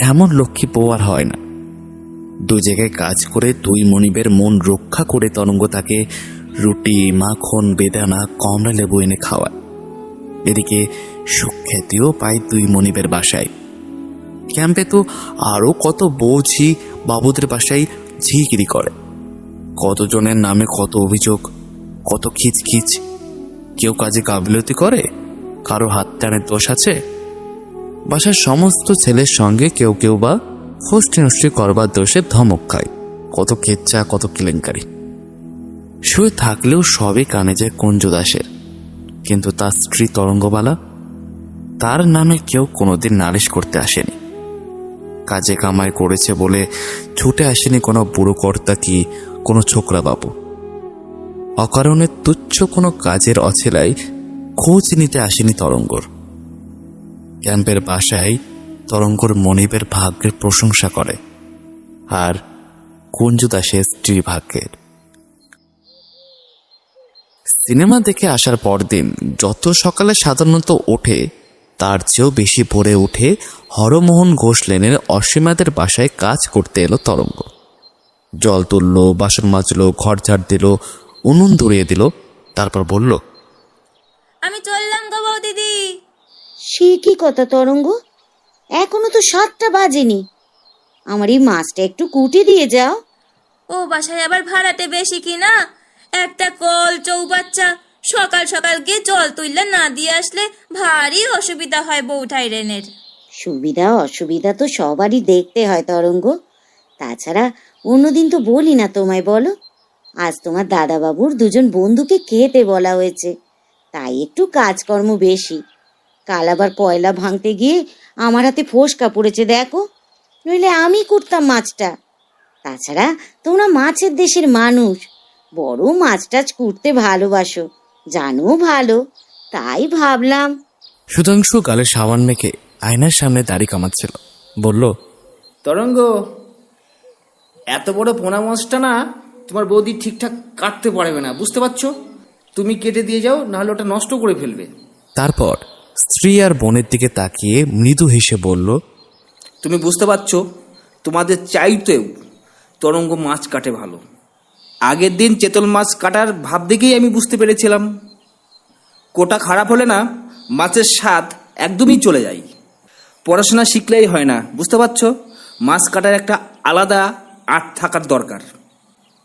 এমন লক্ষ্মী বউ আর হয় না। 2 জায়গায় কাজ করে 2 মনিবের মন রক্ষা করে তরঙ্গ তাকে রুটি, মাখন, বেদানা, কমলা লেবু এনে খাওয়ায়। এদিকে সুখ্যাতিও পায় দুই মনিবের বাসায়। ক্যাম্পে তো আরও কত বৌঝি বাবুদের বাসায় ঝিগিরি করে, কতজনের নামে কত অভিযোগ, কত খিচখিচ। কেউ কাজে গাফিলতি করে, কারো হাত টানের দোষ আছে। বাসার সমস্ত ছেলের সঙ্গে কেউ কেউ বা ফষ্টি নষ্টি করবার দোষে ধমক খায়, কত কেচ্চা, কত কেলেঙ্কারি। শুয়ে থাকলেও সবই কানে যায় কুঞ্জ দাসের, কিন্তু তার স্ত্রী তরঙ্গবালা, তার নামে কেউ কোনোদিন নালিশ করতে আসেনি। কাজে কামাই করেছে বলে ছুটে আসেনি কোনো বুড়ো কর্তা কি কোনো ছোকরা বাবু। অকারণে তুচ্ছ কোনো কাজের অছেলায় খোঁজ নিতে আসেনি তরঙ্গর। ক্যাম্পের বাসায় তরঙ্গর মনিবের ভাগ্যের প্রশংসা করে, আর কুঞ্জু দাসের স্ত্রী ভাগ্যের। সিনেমা দেখে আসার পরদিন যত সকালে সাধারণত ওঠে, তার চেয়েও বেশি ভোরে উঠে হরমোহন ঘোষ লেনের অসীমাদের বাসায় কাজ করতে এলো তরঙ্গ। জল তুললো, বাসন মাজলো, ঘর ঝাড় দিল, উনুন ধরিয়ে দিল, তারপর বলল, আমি চললাম গো বৌদিদি। সে কি কথা তরঙ্গ, এখনো তো 7টা বাজেনি। আমার এই মাছটা একটু কুটে দিয়ে যাও। ও বাসায় আবার ভাড়াটে বেশি কিনা, একটা কল চৌবাচ্চা, সকাল সকাল গিয়ে জল তুললে না দিয়ে আসলে ভারী অসুবিধা হয় বৌঠাইরেনের। সুবিধা অসুবিধা তো সবারই দেখতে হয় তরঙ্গ, তাছাড়া অন্যদিন তো বলি না তোমায়, বলো। আজ তোমার দাদাবাবুর 2জন বন্ধুকে খেতে বলা হয়েছে, তাই একটু কাজকর্ম বেশি। কাল আবার কয়লা ভাঙতে গিয়ে আমার হাতে ফোসকা পড়েছে দেখো, নইলে আমি করতাম মাছটা। তাছাড়া তোমরা মাছের দেশের মানুষ, বড় মাছ টাছ করতে ভালোবাসো, জানো ভালো, তাই ভাবলাম। সুধাংশু গালে সাবান মেখে আয়নার সামনে দাড়ি কামাচ্ছিল, বলল, তরঙ্গ, এত বড় পোনা মাছটা না তোমার বৌদি ঠিকঠাক কাটতে পারবে না, বুঝতে পারছো? তুমি কেটে দিয়ে যাও, নাহলে ওটা নষ্ট করে ফেলবে। তারপর স্ত্রী আর বোনের দিকে তাকিয়ে মৃদু হেসে বলল, তুমি বুঝতে পারছো, তোমাদের চাইতেও তরঙ্গ মাছ কাটে ভালো। আগের দিন চেতল মাছ কাটার ভাব দেখেই আমি বুঝতে পেরেছিলাম। কোটা খারাপ হলে না মাছের স্বাদ একদমই চলে যায়। পড়াশোনা শিখলেই হয় না, বুঝতে পারছো? মাছ কাটার একটা আলাদা আর্ট থাকার দরকার।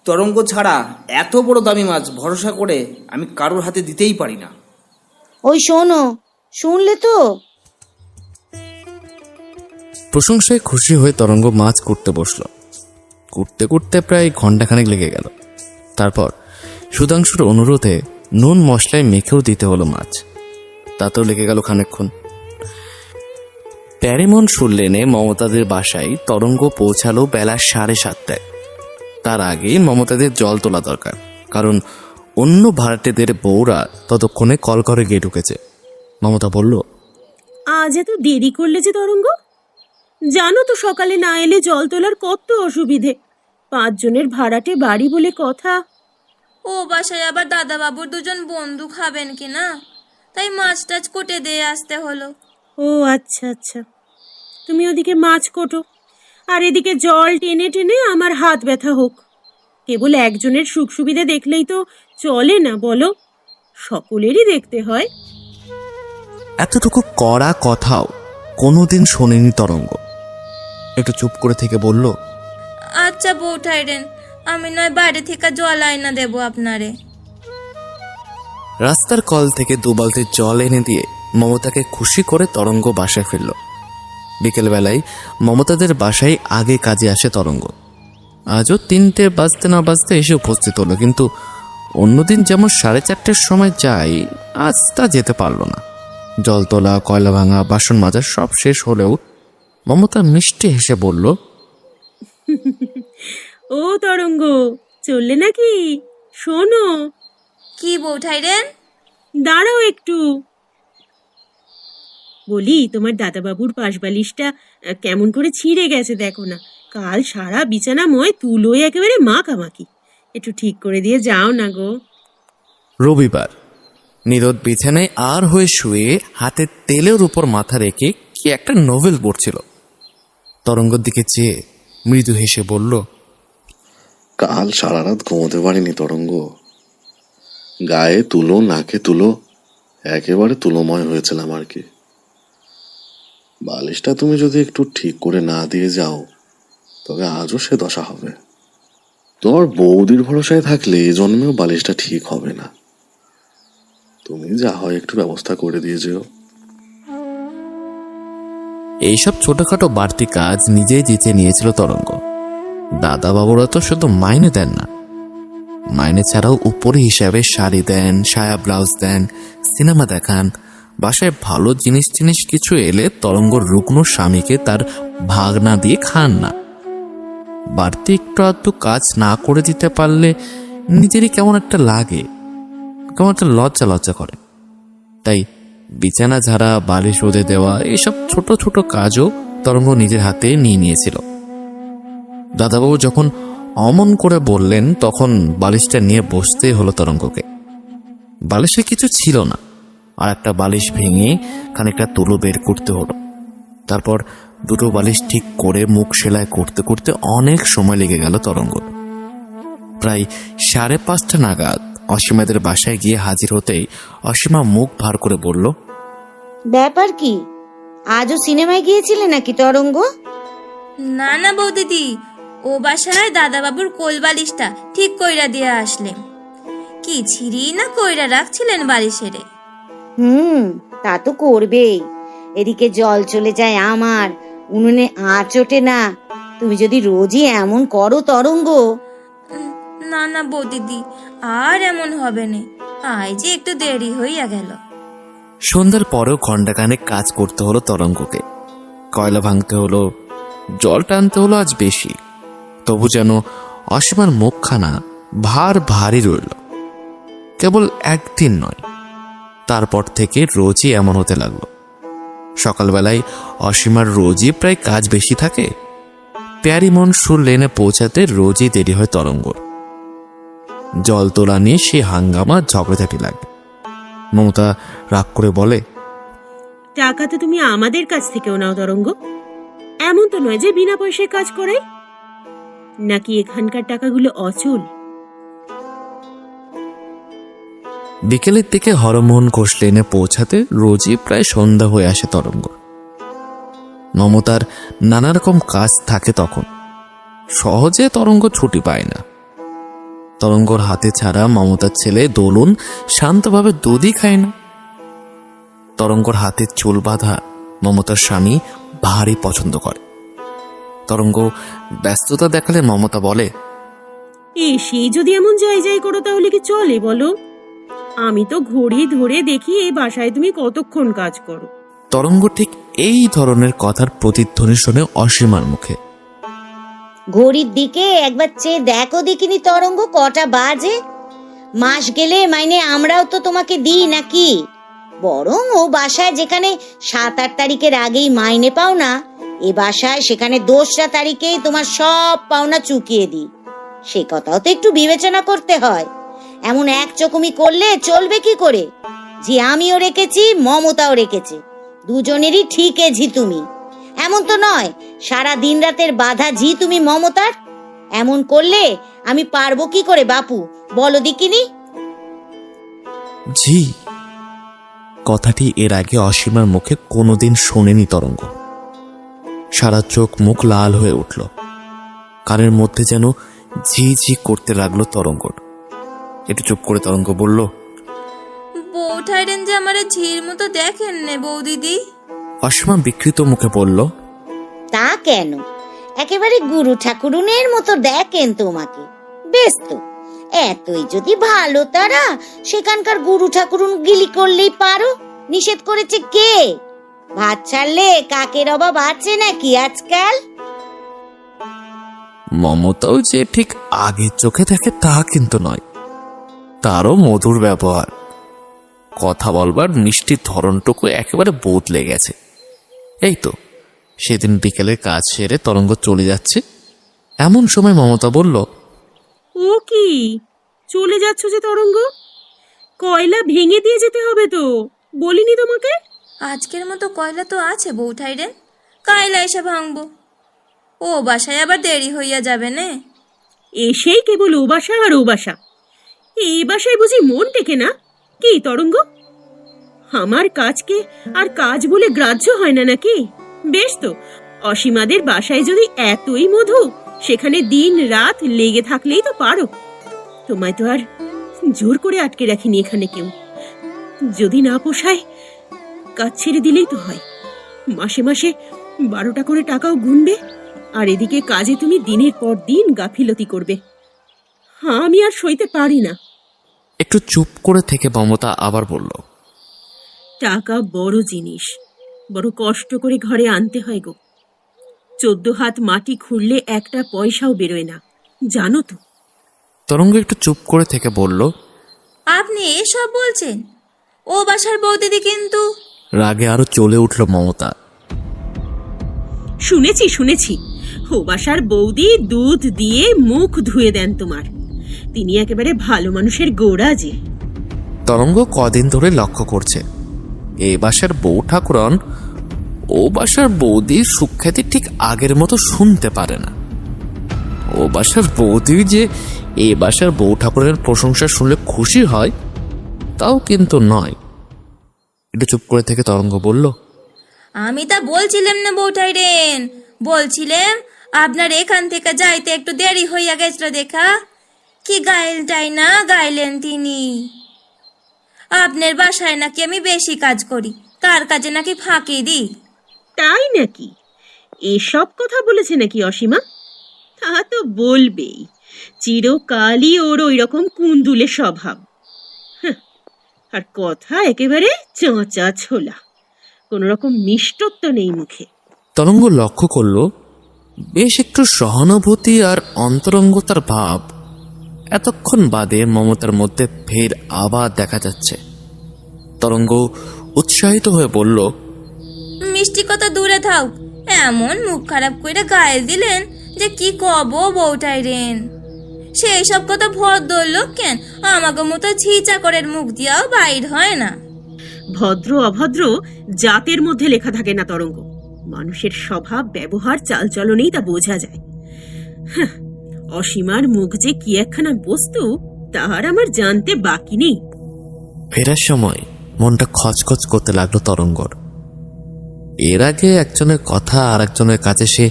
তরঙ্গ ছাড়া এত বড় দামি মাছ ভরসা করে আমি কারোর হাতে দিতেই পারি না। ওই শোনো, শুনলে তো? প্রশংসায় খুশি হয়ে তরঙ্গ মাছ কুটতে বসল। কুটতে কুটতে প্রায় ঘন্টাখানেক লেগে গেল। তারপর সুধাংশুর অনুরোধে নুন মশলায় মেখেও দিতে হলো মাছ, তাতেও লেগে গেল খানিকক্ষণ। প্যারিমন শুনলেনে মমতাদের বাসায় তরঙ্গ পৌঁছালো বেলা 7:30টায়। তার আগেই মমতাদের জল তোলা দরকার, কারণ অন্য ভাড়াটেদের বউরা ততক্ষণে কলঘরে গিয়ে ঢুকেছে। মমতা বলল, আজ এত দেরি করলে যে তরঙ্গ? জানো তো সকালে না এলে জল তোলার কত অসুবিধে। 5 জনের ভাড়াটে বাড়ি বলে কথা। ও বাসায় আবার দাদাবাবুর 2জন বন্ধু খাবেন কিনা, তাই মাছ টাছ কুটে দিয়ে আসতে হলো। ও আচ্ছা আচ্ছা, তুমি ওদিকে মাছ কোটো, আর এদিকে জল টেনে টেনে আমার হাত ব্যথা হোক। কেবল একজনের সুখ সুবিধে দেখলেই তো চলে না, বলো? সকলেরই দেখতে হয়। এতটুকু কড়া কথাও কোনোদিন শোনেনি তরঙ্গ। একটু চুপ করে থেকে বলল, আচ্ছা বৌঠাইরেন, আমি নয় বাইরে থেকে জল আয়না দেবো আপনারে। রাস্তার কল থেকে 2 বালতি জল এনে দিয়ে মমতাকে খুশি করে তরঙ্গ বাসায় ফিরল। বিকেলবেলায় মমতাদের বাসায় আগে কাজে আসে তরঙ্গ। আজও 3টে বাজতে না বাজতে এসে উপস্থিত হলো, কিন্তু অন্যদিন যেমন 4:30টার সময় যাই, আজ তা যেতে পারল না। জল তোলা, কয়লা ভাঙা, বাসন মাজা সব শেষ হলেও মমতা মিষ্টি হেসে বলল, ও তরঙ্গ, চললে নাকি? শোনো। কি বৌঠাইরেন? দাঁড়াও একটু। বলি, তোমার দাদাবাবুর পাশবালিশটা কেমন করে ছিঁড়ে গেছে দেখো না। কাল সারা বিছানাময় তুলোয় একেবারে মাখামাখি। একটু ঠিক করে দিয়ে যাও না গো। রবিবার নীরদ বিছানায় আর হয়ে শুয়ে হাতে তেলের উপর মাথা রেখে কি একটা নোভেল পড়ছিল। তরঙ্গর দিকে চেয়ে মৃদু হেসে বলল, কাল সারা রাত ঘুমোতে পারিনি তরঙ্গ। গায়ে তুলো, নাকে তুলো, একেবারে তুলোময় হয়েছিলাম আর কি। বালিশটা তুমি যদি একটু ঠিক করে না দিয়ে যাও তবে আজও সে দশা হবে। তোমার বৌদির ভরসায় থাকলে এ জন্মেও বালিশটা ঠিক হবে না। তুমি যা হয় একটু ব্যবস্থা করে দিয়ে যেও। এইসব ছোটখাটো বাড়তি কাজ নিজেই জিতে নিয়েছিল তরঙ্গ। দাদা বাবুরা তো শুধু মাইনে দেন না, মাইনে ছাড়াও উপরে হিসাবে শাড়ি দেন, সায়া ব্লাউজ দেন, সিনেমা দেখান। বাসায় ভালো জিনিস কিছু এলে তরঙ্গর রুগ্ন স্বামীকে তার ভাগ না দিয়ে খান না। বাড়তি একটু আধটু কাজ না করে দিতে পারলে নিজেরই কেমন একটা লাগে, কেমন একটা লজ্জা করে। তাই বিছানা ঝাড়া, বালিশ রোদে দেওয়া, এসব ছোট ছোট কাজও তরঙ্গ নিজের হাতে নিয়ে নিয়েছিল। দাদাবাবু যখন অমন করে বললেন তখন বালিশটা নিয়ে বসতেই হলো তরঙ্গকে। বালিশে কিছু ছিল না, আর একটা বালিশ ভেঙে খানিকটা তুলো বের করতে হলো। তারপর দুটো বালিশ ঠিক করে মুখ সেলাই করতে করতে অনেক সময় লেগে গেল তরঙ্গ। প্রায় 5:30 নাগাদ অসীমাদের বাসায় গিয়ে হাজির হতেই অসীমা মুখ ভার করে বলল, ব্যাপার কি, আজও সিনেমায় গিয়েছিলে নাকি তরঙ্গ? না না বৌদিদি, ও বাসায় দাদাবাবুর কোল বালিশটা ঠিক কইরা দিয়ে আসলেন। কি ছিঁড়ি না কইরা রাখছিলেন বালিশেরে। তা তো করবেই। এদিকে জল চলে যায় আমার, উনুনে আঁচ ওঠে না। তুমি যদি রোজই এমন করো তরঙ্গ। না না বৌদিদি, আর এমন হবে না। আজ যে একটু দেরি হইয়া গেল। সন্ধ্যার পরেও ঘণ্টাখানেক কাজ করতে হলো তরঙ্গকে। কয়লা ভাঙতে হলো, জল টানতে হলো আজ বেশি। তবু যেন অসীমার মুখখানা ভারী রইল। কেবল একদিন নয়, তারপর থেকে রোজই এমন হতে লাগলো। সকালবেলায় অসীমার রোজই প্রায় কাজ বেশি থাকে। প্যারিমনসুর লেনে পৌঁছাতে রোজই দেরি হয় তরঙ্গর। জল তোলা নিয়ে সে হাঙ্গামা ঝগড়াঝাটি লাগে। মমতা রাগ করে বলে, টাকা তো তুমি আমাদের কাছ থেকেও নাও তরঙ্গ। এমন তো নয় যে বিনা পয়সায় কাজ করে। নাকি এখানকার টাকাগুলো অচল? বিকেলের দিকে হরমোহন ঘোষ লেনে পৌঁছাতে রোজই প্রায় সন্ধ্যা হয়ে আসে তরঙ্গ। মমতার নানা রকম কাজ থাকে তখন, সহজে তরঙ্গ ছুটি পায় না। তরঙ্গর হাতে ছাড়া মমতার ছেলে দোলন শান্তভাবে দুধই খায় না। তরঙ্গর হাতে চুল বাঁধা মমতার স্বামী ভারী পছন্দ করে। তরঙ্গ ব্যস্ততা দেখালে মমতা বলে, সেই যদি এমন যাই করো তাহলে কি চলে বলো? আমি তো ঘড়ি ধরে দেখি এই বাসায় তুমি কতক্ষণ কাজ করো। তরঙ্গ ঠিক এই ধরনের কথার প্রতিধ্বনি শোনে অসীমার মুখে। ঘড়ির দিকে একবার চেয়ে দেখো দেখিনি তরঙ্গ, কটা বাজে? মাস গেলে মাইনে আমরাও তো তোমাকে দিই নাকি? বরং ও বাসায় যেখানে 7-8 তারিখের আগেই মাইনে পাও না, এ বাসায় সেখানে 2রা তারিখেই তোমার সব পাওনা চুকিয়ে দিই। সে কথাও তো একটু বিবেচনা করতে হয়। এমন একচকমি করলে চলবে কি করে? ঝি আমিও রেখেছি, মমতাও রেখেছে, দুজনেরই ঠিক ঝি তুমি। এমন তো নয় সারা দিন রাতের বাধা ঝি তুমি মমতার। এমন করলে আমি পারবো কি করে বাপু, বলো দিকিনি? জি, কথাটি এর আগে অসীমার মুখে কোনোদিন শোনেনি তরঙ্গ। সারা চোখ মুখ লাল হয়ে উঠল। কানের মধ্যে যেন ঝি ঝি করতে লাগলো তরঙ্গর। একটু চুপ করে তরঙ্গ বলল, বউ ঠাইরেন যে আমারে ঝির মতো দেখেন নে বৌদিদি। অসীমা বিকৃত মুখে বলল, তা কেন, একেবারে গুরু ঠাকুরুনের মতো দেখেন তোমাকে। বেশ তো, এতই যদি ভালো তারা, সেখানকার গুরু ঠাকুরুন গিলি করলেই পারো। নিষেধ করেছে কে? ভাত ছাড়লে কাকের অভাব আছে নাকি আজকাল? মমতাও যে ঠিক আগের চোখে দেখে তা কিন্তু নয়। তারও মধুর ব্যবহার, কথা বলবার মিষ্টি ধরনটুকু একেবারে বদলে গেছে। এই তো সেদিন বিকেলের কাজ সেরে তরঙ্গ চলে যাচ্ছে, এমন সময় মমতা বলল, ও কি, চলে যাচ্ছ যে তরঙ্গ? কয়লা ভেঙে দিয়ে যেতে হবে তো, বলিনি তোমাকে? আজকের মতো কয়লা তো আছে বউ ঠাইরেন, কায়লা এসে ভাঙবো। ও বাসায় আবার দেরি হইয়া যাবে না। এসেই কেবল ও বাসা আর ও বাসা। এই বাসায় বুঝি মন টেকে না কি তরঙ্গ? আমার কাজকে আর কাজ বলে গ্রাহ্য হয় না নাকি? বেশ তো, অসীমাদের বাসায় যদি এতই মধু, সেখানে দিন রাত লেগে থাকলেই তো পারো। তোমায় তো আর জোর করে আটকে রাখিনি এখানে কেউ। যদি না পোষায় কাজ ছেড়ে দিলেই তো হয়। মাসে মাসে 12টা করে টাকাও গুনবে, আর এদিকে কাজে তুমি দিনের পর দিন গাফিলতি করবে। হ্যাঁ, আমি আর সইতে পারি না। একটু চুপ করে থেকে মমতা আবার বলল, টাকা বড় জিনিস, বড় কষ্ট করে ঘরে আনতে হয় গো। 14 হাত মাটি খুঁড়লে একটা পয়সাও বেরোয় না, জানো তো। তরঙ্গ একটু চুপ করে থেকে বলল, আপনি এসব বলছেন? ও বাসার বৌদিদি কিন্তু। রাগে আরো চলে উঠল মমতা। শুনেছি, ও বাসার বৌদি দুধ দিয়ে মুখ ধুয়ে দেন তোমার। তিনি একেবারে ভালো মানুষের গোড়া যে। তরঙ্গ কদিন ধরে লক্ষ্য করছে, এ বাসার বউ ঠাকুরন ও বাসার বৌদির সুখ্যাতি ঠিক আগের মতো শুনতে পারে না। ও বাসার বৌদি যে এ বাসার বউ ঠাকুরের প্রশংসা শুনলে খুশি হয়, তাও কিন্তু নয়। একটু চুপ করে থেকে তরঙ্গ বলল, আমি তা বলছিলাম না বৌঠাইরেন, বলছিলাম আপনার এখান থেকে যাইতে একটু দেরি হইয়া গেছিল দেখা। কি গাইলটাই না গাইলেন তিনি। আপনার বাসায় নাকি আমি বেশি কাজ করি, তার কাজে নাকি ফাঁকি দিই। তাই নাকি? এসব কথা বলেছে নাকি অসীমা? তা তো বলবেই, চিরকালই ওর ওই রকম কুন্দুলে স্বভাব। হাহ, আর কথা একেবারে চাঁচা ছোলা, কোন রকম মিষ্টত্ব নেই মুখে। তরঙ্গ লক্ষ্য করল বেশ একটু সহানুভূতি আর অন্তরঙ্গতার ভাব এতক্ষণ বাদে মমতার মধ্যে ফের আবার দেখা যাচ্ছে। তরঙ্গ উৎসাহিত হয়ে বলল, মিষ্টি কথা দূরে থাক, এমন মুখ খারাপ করে গায়ে দিলেন যে কি কব বৌঠাইরেন। সেই সব কথা ভদ্রলোক কেন আমাকে মতো ছিচাকরের মুখ দিয়াও বাইর হয় না। ভদ্র অভদ্র জাতের মধ্যে লেখা থাকে না তরঙ্গ, মানুষের স্বভাব ব্যবহার চালচলনেই তা বোঝা যায়। হাহ, অসীমার মুখ যে কি একখানা বস্তু, তাহার আমার জানতে বাকি নেই। ফেরার সময় মনটা খচখচ করতে লাগলো তরঙ্গর। এর আগে একজনের কথা আর একজনের কাছে সে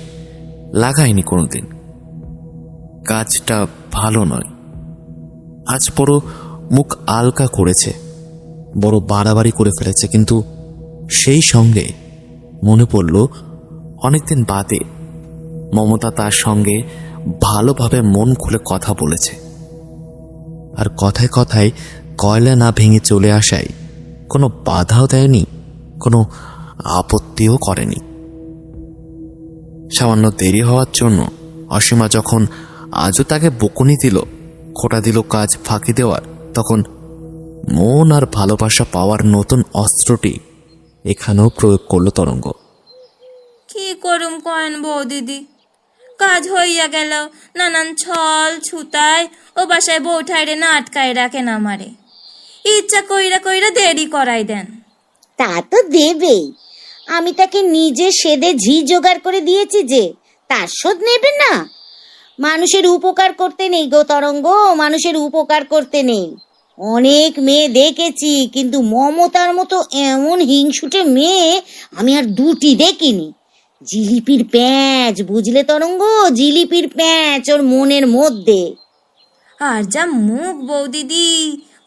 লাগায়নি কোনোদিন। কাজটা ভালো নয়। আজ বড় মুখ আলকা করেছে, বড় বাড়াবাড়ি করে ফেলেছে। কিন্তু সেই সঙ্গে মনে পড়ল অনেকদিন বাদে মমতা তার সঙ্গে ভালোভাবে মন খুলে কথা বলেছে, আর কথায় কথায় কয়লা না ভেঙে চলে আসায় কোনো বাধাও দেয়নি, কোনো আপত্তিও করেনি। সামান্য দেরি হওয়ার জন্য অসীমা যখন আজও তাকে বকুনি দিল, খোঁটা দিল কাজ ফাঁকি দেওয়ার, তখন মন আর ভালোবাসা পাওয়ার নতুন অস্ত্রটি এখানেও প্রয়োগ করলো তরঙ্গ। কি করুম কয়েন বৌদিদি, কাজ হইয়া গেল নানান ছল ছুতায় ও বাসায় বৌঠাইরে না আটকায় রাখেন আমারে। ইচ্ছা কইরা কইরা দেরি করাই দেন। তা তো দেবেই। আমি তাকে নিজে সেদে ঝি জোগাড় করে দিয়েছি যে, তার শোধ নেবে না? মানুষের উপকার করতে নেই গো তরঙ্গ, মানুষের উপকার করতে নেই। অনেক মেয়ে দেখেছি, কিন্তু মমতার মতো এমন হিংসুটে মেয়ে আমি আর দুটি দেখিনি। জিলিপির প্যাঁচ, বুঝলে তরঙ্গ, জিলিপির প্যাঁচ ওর মনের মধ্যে। আর যা মুখ বৌদিদি,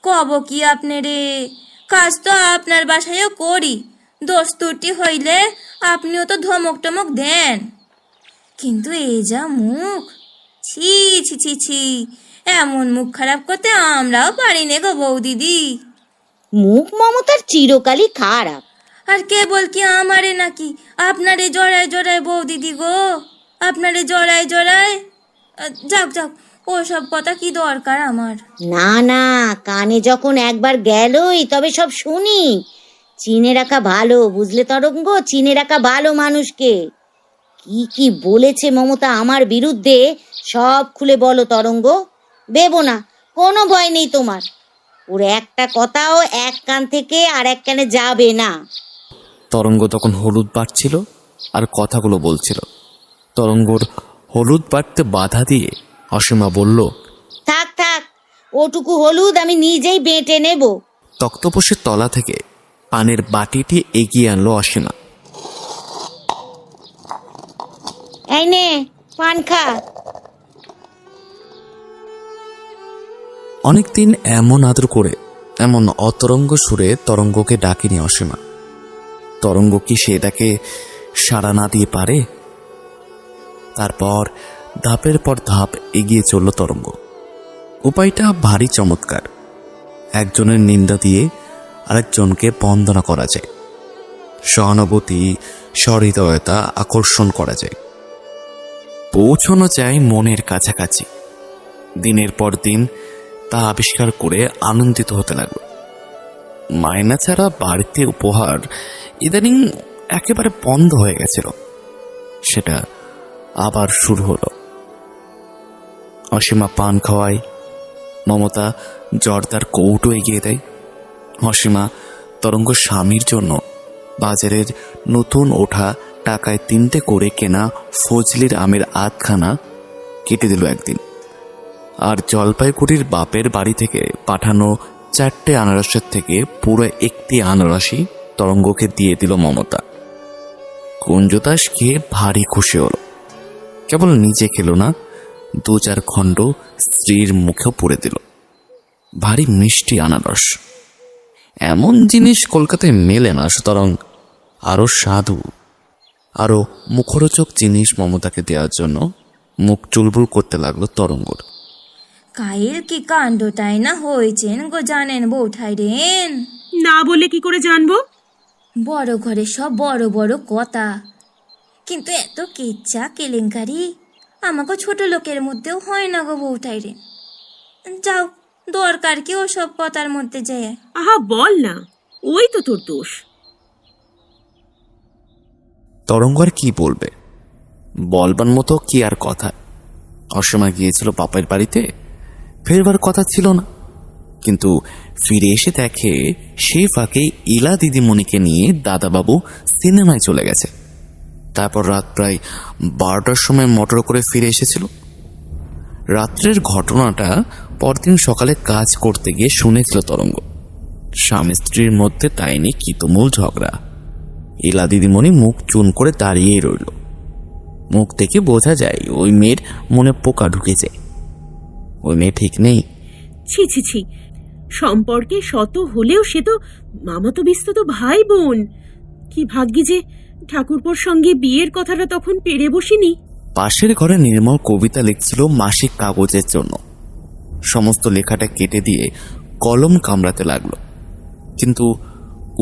কব কি আপনারে। কাজ তো আপনার বাসায়ও করি, দোষ ত্রুটি হইলে আপনিও তো ধমক টমক দেন, কিন্তু এই যা মুখ, ছি ছি ছি ছি, এমন মুখ খারাপ করতে আমরাও পারি নে গো বৌদিদি। মুখ মমতার চিরকালই খারাপ। আর কেবল কি আমারে নাকি, আপনারে জড়ায় জড়ায় বৌদিদি গো, আপনারে জড়ায় জড়ায়। যাক যাক, ওসব কথা কি দরকার আমার। না না, কানে যখন একবার গেলই তবে সব শুনি। চিনে রাখা ভালো, বুঝলে তরঙ্গ, চিনে রাখা ভালো মানুষকে। কি কি বলেছে মমতা আমার বিরুদ্ধে সব খুলে বলো তরঙ্গ, দেব না, কোনো ভয় নেই তোমার। ওর একটা কথাও এক কান থেকে আর এক কানে যাবে না। তরঙ্গ তখন হলুদ বাটছিল আর কথাগুলো বলছিল। তরঙ্গর হলুদ বাটতে বাধা দিয়ে অসীমা বলল, থাক থাক, ওটুকু হলুদ আমি নিজেই বেটে নেব। তক্তপোষের তলা থেকে পানের বাটিটি এগিয়ে আনলো অসীমা। এই নে পান খা। অনেকদিন এমন আদর করে, এমন অতরঙ্গ সুরে তরঙ্গকে ডাকেনি অসীমা। তরঙ্গ কি সে তাকে সাড়া না দিয়ে পারে? তারপর ধাপের পর ধাপ এগিয়ে চলল তরঙ্গ। উপায়টা ভারী চমৎকার। একজনের নিন্দা দিয়ে আরেকজনকে বন্দনা করা যায়, সহানুভূতি, সহৃদয়তা আকর্ষণ করা যায়, পৌঁছানো যায় মনের কাছাকাছি। দিনের পর দিন তা আবিষ্কার করে আনন্দিত হতে লাগলো। মায়না ছাড়া বাড়িতে উপহার ইদানিং একেবারে বন্ধ হয়ে গেছিল, সেটা আবার শুরু হলো। অসীমা পান খাওয়ায়, মমতা জর্দার কৌটো এগিয়ে দেয়। অসীমা তরঙ্গ স্বামীর জন্য বাজারের নতুন ওঠা টাকায় 3টে করে কেনা ফজলির আমের আধখানা কেটে দিল একদিন। আর জলপাইগুড়ির বাপের বাড়ি থেকে পাঠানো 4টে আনারসের থেকে পুরো 1টি আনারসই তরঙ্গকে দিয়ে দিল মমতা। কুঞ্জদাস খেয়ে ভারী খুশি হলো। কেবল নিজে খেলো না, 2-4 খণ্ড স্ত্রীর মুখেও পুড়ে দিল। ভারী মিষ্টি আনারস, এমন জিনিস কলকাতায় মেলে না। সুতরাং আরো স্বাদু, আরো মুখরোচক জিনিস মমতাকে দেওয়ার জন্য মুখ চুলবুল করতে লাগলো তরঙ্গর। কায়ের কি কাণ্ডটাই না হয়েছেন গো জানেন বৌঠাইরেন? না বলে কি করে জানবো? বড় ঘরে সব বড় বড় কথা, কিন্তু এত কেচ্চা কেলেঙ্কারি আমাকে ছোট লোকের মধ্যেও হয় না গো বৌঠাইরেন। যাও, দরকার কি ওসব কথার মধ্যে যায়? আহা বল না, ওই তো তোর দোষ। তরঙ্গ আর কি বলবে? বলবার মতো কি আর কথা? অসমা গিয়েছিল বাপের বাড়িতে, ফেরবার কথা ছিল না, কিন্তু ফিরে এসে দেখে সেই ফাঁকে ইলা দিদিমণিকে নিয়ে দাদাবাবু সিনেমায় চলে গেছে। তারপর রাত প্রায় 12টার সময় মোটর করে ফিরে এসেছিল। রাত্রের ঘটনাটা পরদিন সকালে কাজ করতে গিয়ে শুনেছিল তরঙ্গ। স্বামী স্ত্রীর মধ্যে তাই নিয়ে কি তুমুল ঝগড়া। ইলা দিদিমণি মুখ চুন করে দাঁড়িয়েই রইল। মুখ দেখে বোঝা যায় ওই মেয়ের মনে পোকা ঢুকেছে। ওই মেয়ে ঠিক নেই। ছি ছি ছি, সম্পর্কে শত হলেও সে তো মামাতো বিস্তত ভাই বোন। কি ভাগ্যি যে ঠাকুরপোর সঙ্গে বিয়ের কথাটা তখন পেরে বসিনি। পাশের ঘরে নির্মল কবিতা লিখছিল মাসিক কাগজের জন্য। সমস্ত লেখাটা কেটে দিয়ে কলম কামড়াতে লাগলো, কিন্তু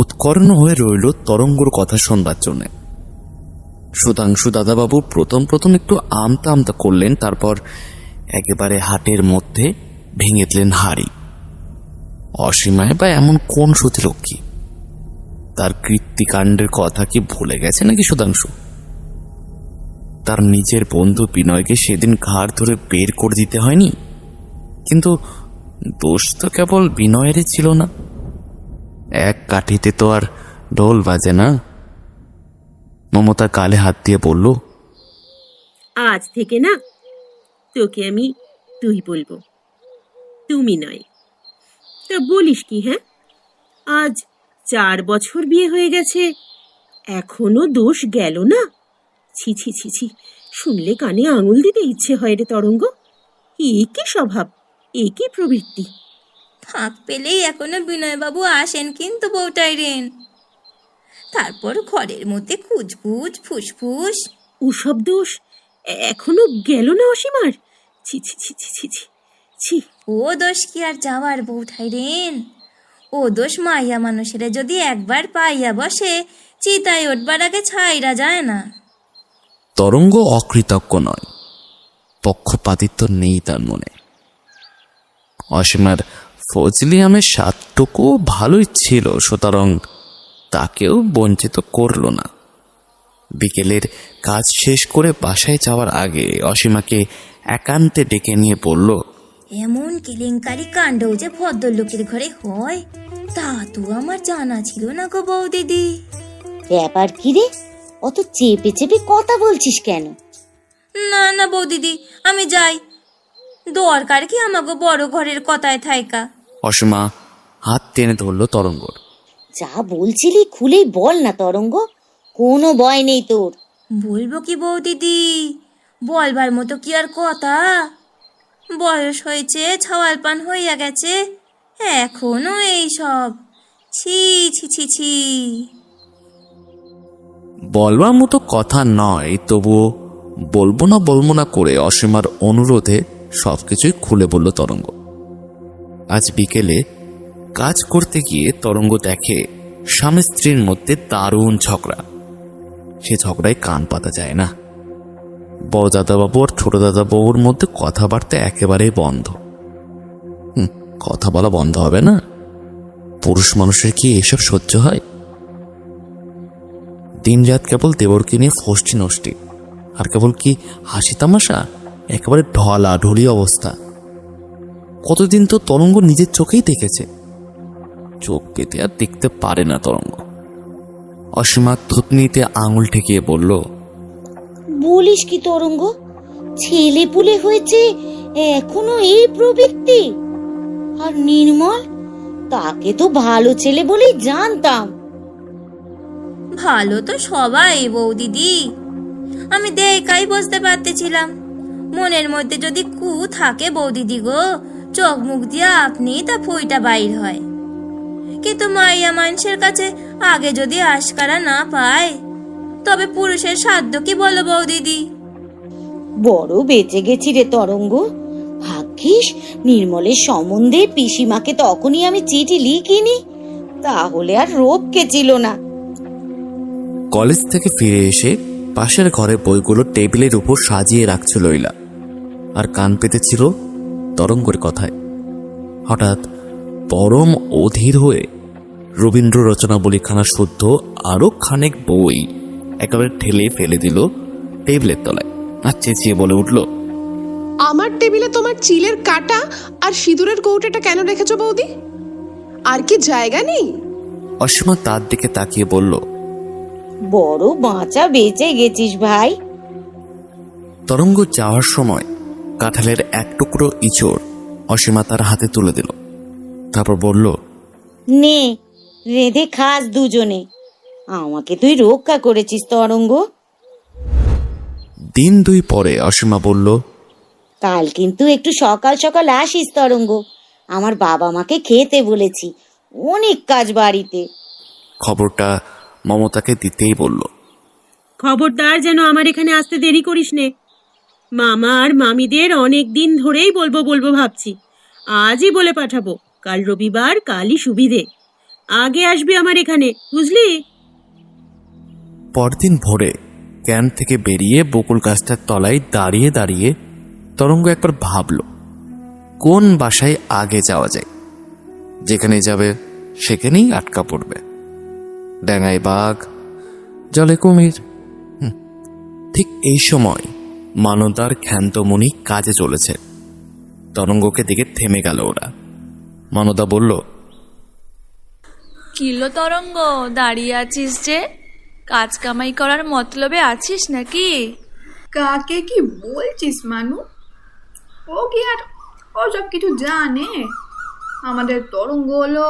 উৎকর্ণ হয়ে রইল তরঙ্গর কথা শোনবার জন্যে। সুধাংশু দাদাবাবু প্রথম প্রথম একটু আমতা আমতা করলেন, তারপর একেবারে হাটের মধ্যে ভেঙে দিলেন হাড়ি। অসীমায় বা এমন কোন সতীলক্ষ্মী? তার কৃত্তিকাণ্ডের কথা কি ভুলে গেছে নাকি সুধাংশু? তার নিজের বন্ধু বিনয়কে সেদিন ঘাড় ধরে বের করে দিতে হয়নি? কিন্তু দোষ তো কেবল বিনয়েরই ছিল না। এক কাঠিতে তো আর ঢোল বাজে না। মমতা গালে হাত দিয়ে বলল, আজ থেকে না তোকে আমি তুই বলবো, তুমি নয়। তা বলিস কি? হ্যাঁ, আজ 4 বছর বিয়ে হয়ে গেছে, এখনো দোষ গেল না? ছি ছি ছি ছি, শুনলে কানে আঙুল দিতে ইচ্ছে হয় রে তরঙ্গ। একই স্বভাব, একই প্রবৃত্তি। ফাঁক পেলেই এখনো বিনয়বাবু আসেন কিন্তু বৌঠাইরেন। তারপর ঘরের মধ্যে কুচকুচ ফুসফুস। ওসব দোষ এখনো গেল না অসীমার? ছি ছি ছি ছি ছি ছি ছি। ও দোষ কি আর যাওয়ার বৌঠাইরেন? ও দোষ মাইয়া মানুষেরা যদি একবার পাইয়া বসে, চিতায় উঠবার আগে ছাইরা যায় না। তরঙ্গ অকৃতজ্ঞ নয়, পক্ষপাতিত্ব নেই তার মনে। অসীমার ফজলি আমের স্বাদটুকু ভালোই ছিল, সুতরাং তাকেও বঞ্চিত করল না। বিকেলের কাজ শেষ করে বাসায় যাওয়ার আগে অসীমাকে একান্তে ডেকে নিয়ে বলল, এমন কেলেঙ্কারি কাণ্ডও যে ভদ্রলোকের ঘরে হয় তা তো আমার জানা ছিল না গো বৌদিদি। ব্যাপার কি রে, অত চেপে চেপে কথা বলছিস কেন? না না বৌদিদি, আমি যাই। দরকার কি আমাকে বড় ঘরের কথায় থাইকা? অসীমা হাত টেনে ধরল তরঙ্গর। যা বলছিলি খুলেই বল না তরঙ্গ, কোনো ভয় নেই তোর। বলবো কি বৌদিদি, বলবার মতো কি আর কথা? বয়স হয়েছে, ছাওয়াল পান হইয়া গেছে, এখনো এই সব। ছি ছি ছি ছি। বলবার মতো কথা নয়, তবুও বলবো না করে অসীমার অনুরোধে সবকিছুই খুলে বলল তরঙ্গ। আজ বিকেলে কাজ করতে গিয়ে তরঙ্গ দেখে স্বামী স্ত্রীর মধ্যে দারুণ ঝগড়া। সে ঝগড়ায় কান পাতা যায় না। বড় দাদাবাবু আর ছোট দাদাবাবুর মধ্যে কথাবার্তা একেবারেই বন্ধ। কথা বলা বন্ধ হবে না? পুরুষ মানুষের কি এসব সহ্য হয়? দিনরাত কেবল দেবরকে নিয়ে ফষ্টি নষ্টি, আর কেবল কি হাসি তামাশা, একেবারে ঢলা ঢলি অবস্থা। কতদিন তো তরঙ্গ নিজের চোখেই দেখেছে। চোখ পেতে আর দেখতে পারে না তরঙ্গ। অসীমা থুতনিতে আঙুল ঠেকিয়ে বলল, বলিস কি তরঙ্গ, ছেলে পুলে হয়েছে এখনো এই প্রবৃত্তি? আর নির্মল, তাকে তো ভালো ছেলে বলেই জানতাম। ভালো তো সবাই বৌদিদি, আমি দেখাই বুঝতে পারতেছিলাম। মনের মধ্যে যদি কু থাকে বৌদিদি গো, চোখ মুখ দিয়ে আপনি তা ফুইটা বাইর হয়। কিন্তু মাইয়া মানুষের কাছে আগে যদি আশকারা না পায়, তবে পুরুষের সাধ্য কি বলো বৌদিদি? বড় বেঁচে গেছি রে তরঙ্গ। ভাগ্যিস নির্মলের সম্বন্ধে পিসিমাকে তখনই আমি চিঠি লিখিনি, তাহলে আর রোপকে ছিল না। কলেজ থেকে ফিরে এসে পাশের ঘরে বইগুলো টেবিলের উপর সাজিয়ে রাখছিল লীলা, আর কান পেতেছিল তরঙ্গের কথায়। হঠাৎ পরম অধীর হয়ে রবীন্দ্র রচনাবলীখানা শুদ্ধ আরো খানেক বই একেবারে ঠেলে ফেলে দিল টেবিলের তলায়, আর চেঁচিয়ে বলে উঠল, আমার টেবিলে তোমার চিলের কাটা আর সিঁদুরের কৌটাটা কেন রেখেছো বৌদি? আর কি জায়গা নেই? অসীমা তার দিকে তাকিয়ে বলল, বড় বাঁচা বেঁচে গেছিস ভাই। তরঙ্গ যাওয়ার সময় কাঁঠালের এক টুকরো ইঁচড় অসীমা তার হাতে তুলে দিল। তারপর বলল, নে, রেঁধে খাস দুজনে। আমাকে তুই রক্ষা করেছিস তরঙ্গ। দিন দুই পরে অসীমা বলল, কাল কিন্তু একটু সকাল সকাল আসিস তরঙ্গ, আমার বাবা মাকে খেতে বলেছি, অনেক কাজ বাড়িতে। খবরটা মমতাকে দিতেই বলল, খবরদার যেন আমার এখানে আসতে দেরি করিস নে। মামা আর মামিদের অনেক দিন ধরেই বলবো ভাবছি। আজই বলে পাঠাবো, কাল রবিবার, কালই সুবিধে। আগে আসবি আমার এখানে, বুঝলি? পরদিন ভোরে ক্যাম্প থেকে বেরিয়ে বকুল গাছটার তলায় দাঁড়িয়ে দাঁড়িয়ে তরঙ্গ একবার ভাবল, কোন বাসায় আগে যাওয়া যায়। যেখানে যাবে সেখানেই আটকা পড়বে। ডাঙায় বাঘ, জলে কুমির। ঠিক এই সময় মানদার ক্ষান্তমণি কাজে চলেছে। তরঙ্গকে দিকে থেমে গেল ওরা। মানদা বলল, কিলো তরঙ্গ, দাঁড়িয়ে আছিস যে? কাজ কামাই করার মতলবে আছিস নাকি? কাকে কি বলছিস মানু? ও কি আর ওসব কিছু জানে? আমাদের তরঙ্গ হলো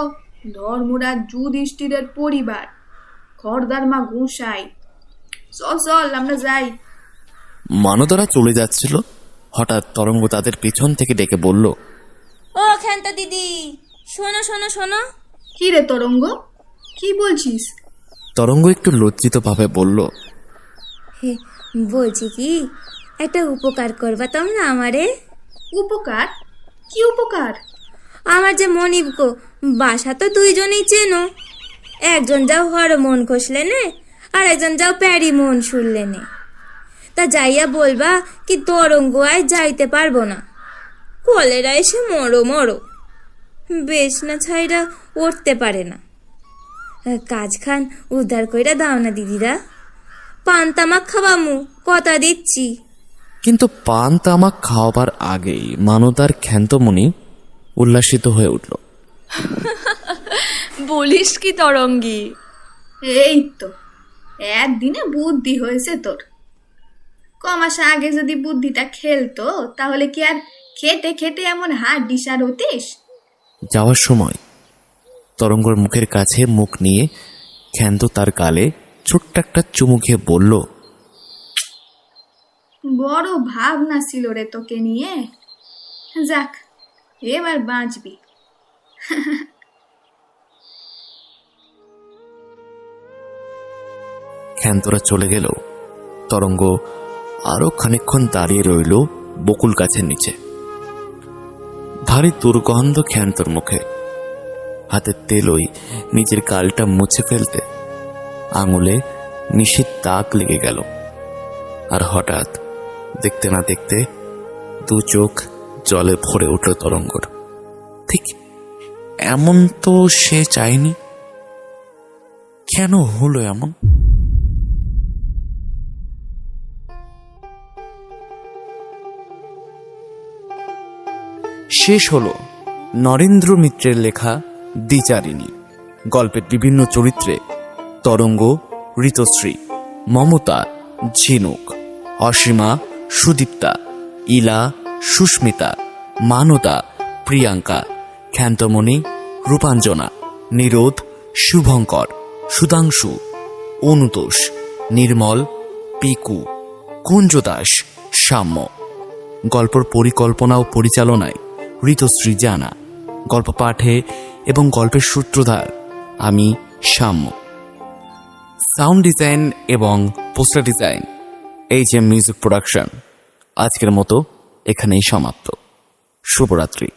ধর্মরাজ যুধিষ্ঠিরের পরিবার, খড়দার মা গোসাই। চল চল আমরা যাই। মানদারা চলে যাচ্ছিল, হঠাৎ তরঙ্গ তাদের পিছন থেকে ডেকে বলল, ও ক্ষান্তা দিদি, শোনো শোনো শোনো। কি রে তরঙ্গ, কি বলছিস? তরঙ্গ একটু লজ্জিত ভাবে বলল, বলছি কি, একটা উপকার করবা তোমরা আমারে? উপকার? কি উপকার? আমার যে মনিব গো, বাসা তো দুইজনেই চেনো। একজন যাও হর মন খসলে নে, আর একজন যাও প্যারি মন শুনলে নে। তা যাইয়া বলবা কি তরঙ্গ আয় যাইতে পারবো না, কলেরা এসে মরো। বেশ না ছাইরা উঠতে পারে না। কাজ খান উদ্ধার কইরা দাও না দিদিরা। পান তামাক খাবামু, কথা দিচ্ছি। কিন্তু পান তামাক খাওয়াবার আগেই মানদার ক্ষান্তমণি উল্লাসিত হয়ে উঠল। বলিস কি তরঙ্গী? এই তো একদিনে বুদ্ধি হয়েছে তোর। কমাস আগে যদি বুদ্ধিটা খেলতো, তাহলে কি আর খেটে খেটে এমন হাড্ডি সার হতিস? যাওয়ার সময় তরঙ্গর মুখের কাছে মুখ নিয়ে ক্ষান্ত তার গালে ছোট্ট একটা চুমু খেয়ে বলল, বড় ভাবনা ছিল রে তোকে নিয়ে। যাক, এবার বাঁচবি। ক্ষান্তরা চলে গেল। তরঙ্গ আরো খানিকক্ষণ দাঁড়িয়ে রইল বকুল গাছের নিচে। ভারী দুর্গন্ধ ক্ষান্তর মুখে। হাতের তেলই নিজের গালটা মুছে ফেলতে আঙুলে নিশির দাগ লেগে গেল। আর হঠাৎ দেখতে না দেখতে দু চোখ জলে ভরে উঠল তরঙ্গর। ঠিক এমন তো সে চায়নি, কেন হলো এমন? শেষ হলো নরেন্দ্র মিত্রের লেখা দ্বিচারিণী। গল্পের বিভিন্ন চরিত্রে তরঙ্গ, ঋতশ্রী, মমতা, ঝিনুক, অসীমা, সুদীপ্তা, ইলা, সুস্মিতা, মানদা, প্রিয়াঙ্কা, ক্ষান্তমণি, রূপাঞ্জনা, নিরোধ, শুভঙ্কর, সুধাংশু, অনুতোষ, নির্মল, পিকু, কুঞ্জ দাস, সাম্য। গল্পর পরিকল্পনা ও পরিচালনায় ঋতশ্রী জানা। গল্প পাঠে এবং গল্পের সূত্রধার আমি সাম্য। সাউন্ড ডিজাইন এবং poster design HM music production. আজকের মতো এখানেই সমাপ্ত। শুভরাত্রি।